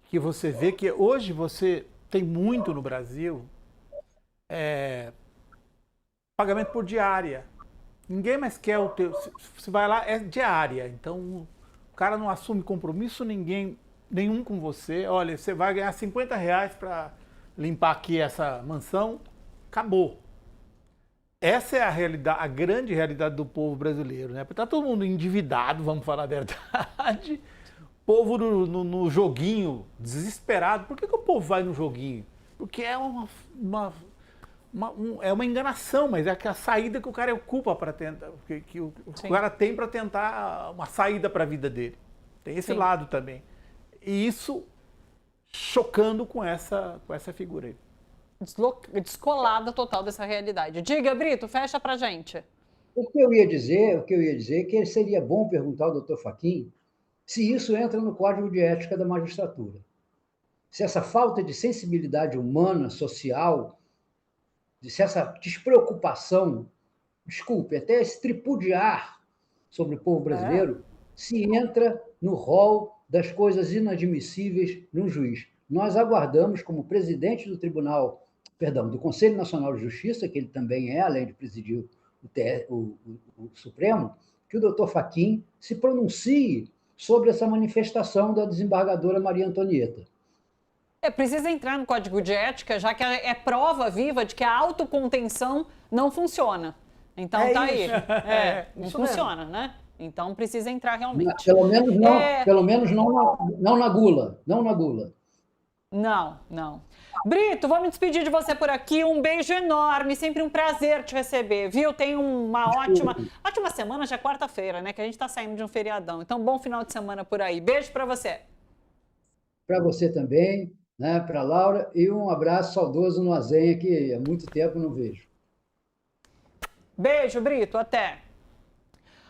que você vê que hoje você tem muito no Brasil pagamento por diária. Ninguém mais quer o teu... Você vai lá, é diária. Então, o cara não assume compromisso nenhum com você. Olha, você vai ganhar R$50 para limpar aqui essa mansão. Acabou. Essa é a realidade, a grande realidade do povo brasileiro, né? Porque tá todo mundo endividado, vamos falar a verdade. O povo no joguinho, desesperado. Por que o povo vai no joguinho? Porque é uma enganação, mas é a saída que o cara ocupa para tentar, que o cara tem para tentar uma saída para a vida dele. Tem esse Sim. lado também. E isso chocando com essa figura aí. Descolada total dessa realidade. Diga, Brito, fecha pra gente. O que eu ia dizer é que seria bom perguntar ao doutor Fachin se isso entra no Código de Ética da Magistratura. Se essa falta de sensibilidade humana, social, se essa despreocupação, desculpe, até esse tripudiar sobre o povo brasileiro, se entra no rol das coisas inadmissíveis num juiz. Nós aguardamos, como presidente do Conselho Nacional de Justiça, que ele também é, além de presidir o Supremo, que o doutor Fachin se pronuncie sobre essa manifestação da desembargadora Maria Antonieta. Precisa entrar no Código de Ética, já que é prova viva de que a autocontenção não funciona. Então tá aí. Não funciona, né? Então precisa entrar realmente. Pelo menos não na gula. Não na gula. Não. Brito, vou me despedir de você por aqui. Um beijo enorme, sempre um prazer te receber, viu? Tenha uma ótima semana, já é quarta-feira, né? Que a gente tá saindo de um feriadão. Então, bom final de semana por aí. Beijo pra você. Para você também, né? Para Laura, e um abraço saudoso no Azenha, que há muito tempo não vejo. Beijo, Brito, até.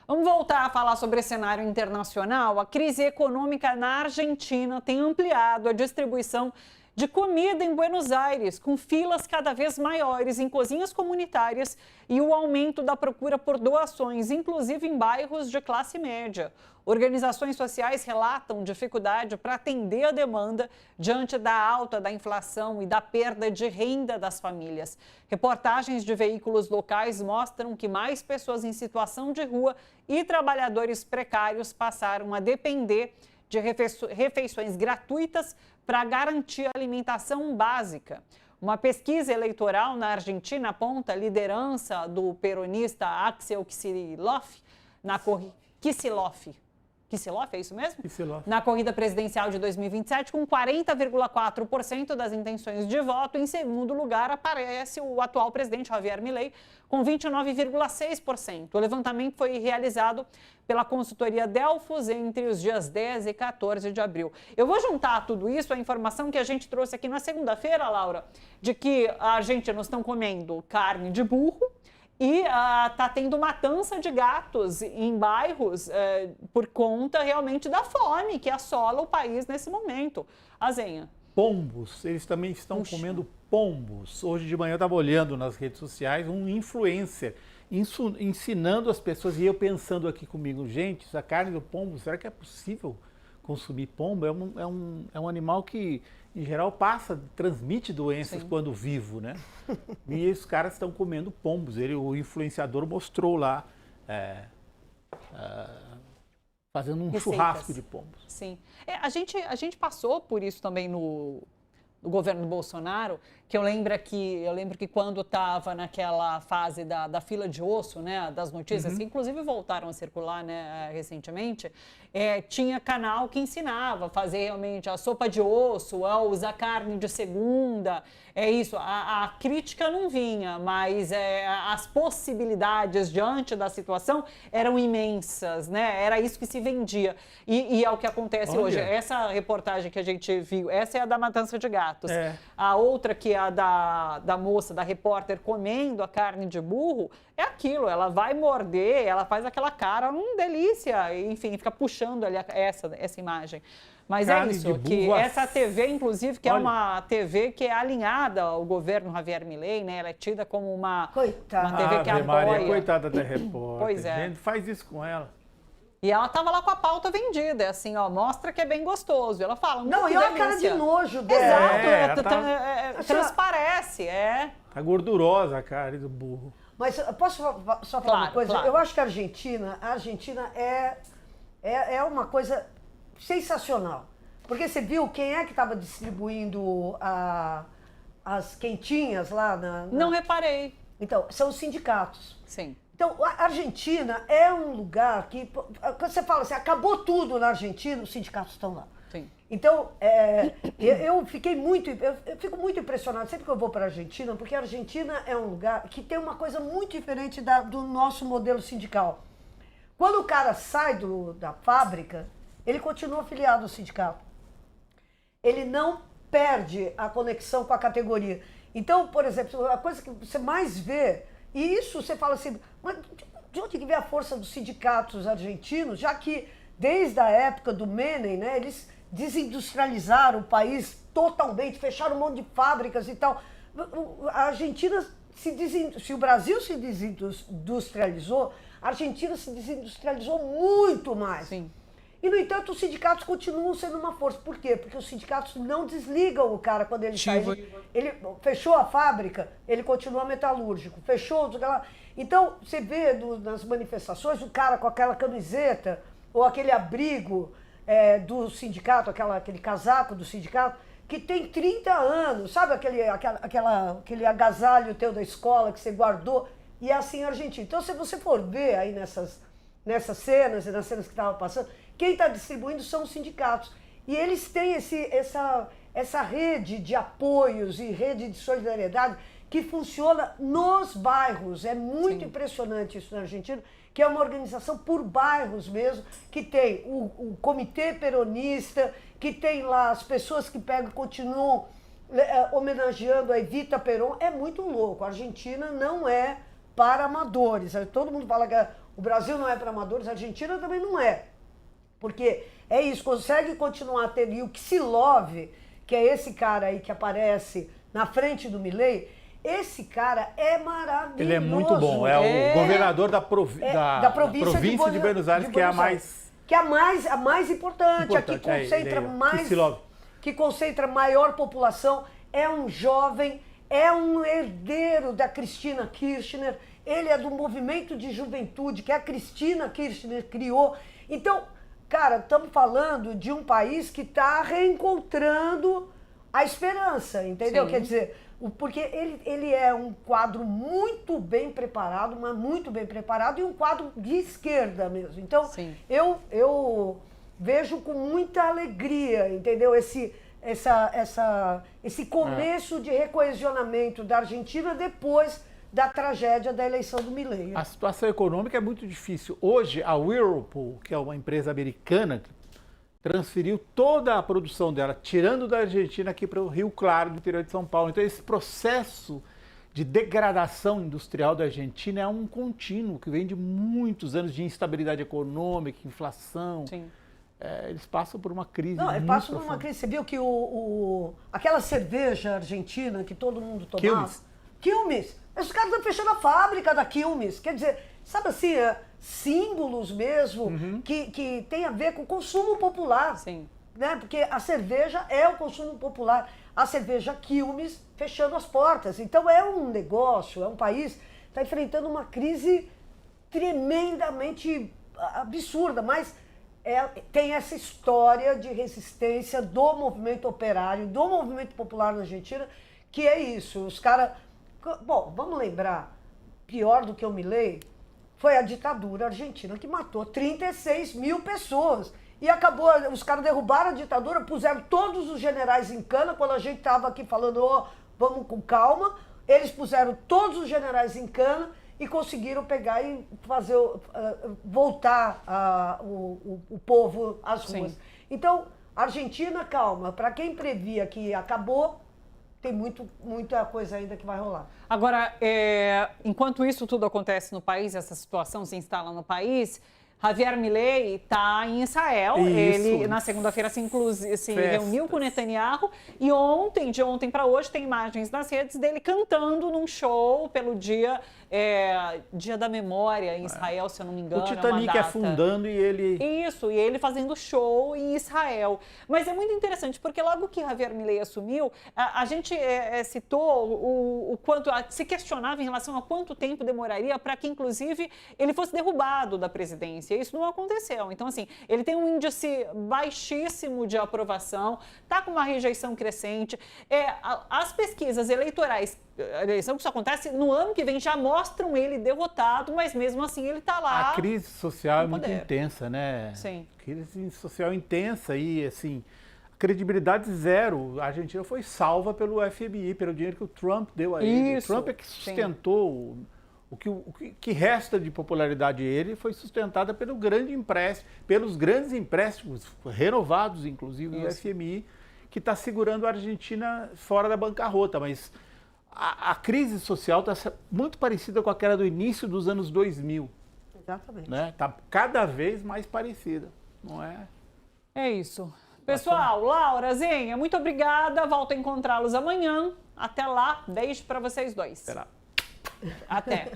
Vamos voltar a falar sobre esse cenário internacional. A crise econômica na Argentina tem ampliado a distribuição de comida em Buenos Aires, com filas cada vez maiores em cozinhas comunitárias e o aumento da procura por doações, inclusive em bairros de classe média. Organizações sociais relatam dificuldade para atender a demanda diante da alta da inflação e da perda de renda das famílias. Reportagens de veículos locais mostram que mais pessoas em situação de rua e trabalhadores precários passaram a depender de refeições gratuitas para garantir a alimentação básica. Uma pesquisa eleitoral na Argentina aponta a liderança do peronista Axel Kicillof Kicillof, é isso mesmo? Kicillof. Na corrida presidencial de 2027, com 40,4% das intenções de voto. Em segundo lugar, aparece o atual presidente Javier Milei, com 29,6%. O levantamento foi realizado pela consultoria Delfos entre os dias 10 e 14 de abril. Eu vou juntar tudo isso, a informação que a gente trouxe aqui na segunda-feira, Laura, de que a argentinos estão comendo carne de burro, e está tendo matança de gatos em bairros por conta realmente da fome que assola o país nesse momento. Azenha. Pombos, eles também estão comendo pombos. Hoje de manhã eu estava olhando nas redes sociais um influencer ensinando as pessoas, e eu pensando aqui comigo, gente, essa carne do pombo, será que é possível consumir pombo? É um animal que, em geral, transmite doenças quando vivo, né? E os caras estão comendo pombos. O influenciador mostrou lá, fazendo um churrasco de pombos. Sim. A gente passou por isso também no governo Bolsonaro, que eu lembro que quando estava naquela fase da fila de osso, né, das notícias, que inclusive voltaram a circular, né, recentemente, tinha canal que ensinava a fazer realmente a sopa de osso, a usar carne de segunda, isso. A crítica não vinha, mas as possibilidades diante da situação eram imensas, né? Era isso que se vendia. E é o que acontece hoje. Essa reportagem que a gente viu, essa é a da matança de gatos. A outra, que é a da moça, da repórter, comendo a carne de burro, é aquilo, ela vai morder, ela faz aquela cara, delícia, enfim, fica puxando ali essa imagem. Mas carne é isso, que essa TV, inclusive, que é uma TV que é alinhada ao governo Javier Milei, né? Ela é tida como uma TV que apoia. Maria, coitada da repórter. Pois é. Gente, faz isso com ela. E ela tava lá com a pauta vendida, é assim, ó, mostra que é bem gostoso. E ela fala, não, e olha a cara de nojo dela. Exato, transparece, Tá gordurosa a carne do burro. Mas posso só falar uma coisa? Claro. Eu acho que a Argentina é uma coisa sensacional. Porque você viu quem é que estava distribuindo as quentinhas lá Não reparei. Então, são os sindicatos. Sim. Então, a Argentina é um lugar que, quando você fala assim, acabou tudo na Argentina, os sindicatos estão lá. Sim. Então, eu fico muito impressionado sempre que eu vou para a Argentina, porque a Argentina é um lugar que tem uma coisa muito diferente do nosso modelo sindical. Quando o cara sai da fábrica, ele continua afiliado ao sindicato. Ele não perde a conexão com a categoria. Então, por exemplo, a coisa que você mais vê, e isso você fala assim, mas de onde que vem a força dos sindicatos argentinos, já que desde a época do Menem, né, eles desindustrializaram o país totalmente, fecharam um monte de fábricas e tal. A Argentina, se o Brasil se desindustrializou, a Argentina se desindustrializou muito mais. Sim. E, no entanto, os sindicatos continuam sendo uma força. Por quê? Porque os sindicatos não desligam o cara quando ele sai. Ele fechou a fábrica, ele continua metalúrgico. Fechou, então, você vê nas manifestações o cara com aquela camiseta ou aquele abrigo do sindicato, aquele casaco do sindicato, que tem 30 anos, sabe aquele agasalho teu da escola que você guardou? E é assim a Argentina. Então, se você for ver aí nessas cenas e nas cenas que estavam passando, quem está distribuindo são os sindicatos. E eles têm essa rede de apoios e rede de solidariedade que funciona nos bairros. É muito impressionante isso na Argentina, que é uma organização por bairros mesmo, que tem o comitê peronista, que tem lá as pessoas que pegam e continuam homenageando a Evita Perón. É muito louco. A Argentina não é para amadores. Todo mundo fala que o Brasil não é para amadores, a Argentina também não é. Porque é isso, consegue continuar a ter. E o Kicillof, que é esse cara aí que aparece na frente do Milei, esse cara é maravilhoso. Ele é muito bom, é o governador da província de Buenos Aires, que é a mais... Que é a mais importante, a que concentra que concentra maior população, é um jovem, é um herdeiro da Cristina Kirchner, ele é do movimento de juventude que a Cristina Kirchner criou. Então, cara, estamos falando de um país que está reencontrando a esperança, entendeu? Sim. Quer dizer, porque ele é um quadro muito bem preparado, mas muito bem preparado, e um quadro de esquerda mesmo. Então, sim, eu vejo com muita alegria, entendeu? Esse começo de recoesionamento da Argentina depois da tragédia da eleição do Milei. A situação econômica é muito difícil. Hoje, a Whirlpool, que é uma empresa americana, transferiu toda a produção dela, tirando da Argentina aqui para o Rio Claro, do interior de São Paulo. Então, esse processo de degradação industrial da Argentina é um contínuo que vem de muitos anos de instabilidade econômica, inflação. Sim. Eles passam por uma crise. Não, eles passam por uma crise. Você viu que aquela cerveja argentina que todo mundo tomava... Quilmes. Os caras estão fechando a fábrica da Quilmes. Quer dizer, sabe assim, símbolos mesmo que tem a ver com o consumo popular. Sim. Né? Porque a cerveja é o consumo popular. A cerveja Quilmes fechando as portas. Então é um negócio, é um país que está enfrentando uma crise tremendamente absurda, mas tem essa história de resistência do movimento operário, do movimento popular na Argentina, que é isso. Os caras... Bom, vamos lembrar, pior do que o Milei, foi a ditadura argentina que matou 36 mil pessoas. E acabou, os caras derrubaram a ditadura, puseram todos os generais em cana, quando a gente estava aqui falando, vamos com calma, eles puseram todos os generais em cana e conseguiram pegar e fazer, voltar o povo às ruas. Sim. Então, Argentina, calma, para quem previa que acabou, tem muita coisa ainda que vai rolar. Agora, enquanto isso tudo acontece no país, essa situação se instala no país, Javier Milei está em Israel. Isso. Ele, na segunda-feira, se reuniu com Netanyahu. E de ontem para hoje, tem imagens nas redes dele cantando num show pelo Dia da Memória em Israel, se eu não me engano. O Titanic afundando e ele... Isso, e ele fazendo show em Israel. Mas é muito interessante, porque logo que Javier Milei assumiu, a gente citou o quanto... se questionava em relação a quanto tempo demoraria para que, inclusive, ele fosse derrubado da presidência. Isso não aconteceu. Então, assim, ele tem um índice baixíssimo de aprovação, está com uma rejeição crescente. As pesquisas eleitorais, a eleição que isso acontece no ano que vem, já mostram ele derrotado, mas mesmo assim ele está lá. A crise social é muito intensa, né? Sim. Crise social intensa e, assim, credibilidade zero. A Argentina foi salva pelo FMI, pelo dinheiro que o Trump deu a ele. O Trump é que sustentou O que resta de popularidade dele foi sustentada pelos grandes empréstimos renovados, inclusive do FMI, que está segurando a Argentina fora da bancarrota. Mas a crise social está muito parecida com aquela do início dos anos 2000. Exatamente. Né? Está cada vez mais parecida, não é? É isso. Pessoal, Laurazinha, muito obrigada. Volto a encontrá-los amanhã. Até lá, beijo para vocês dois. Será? Até.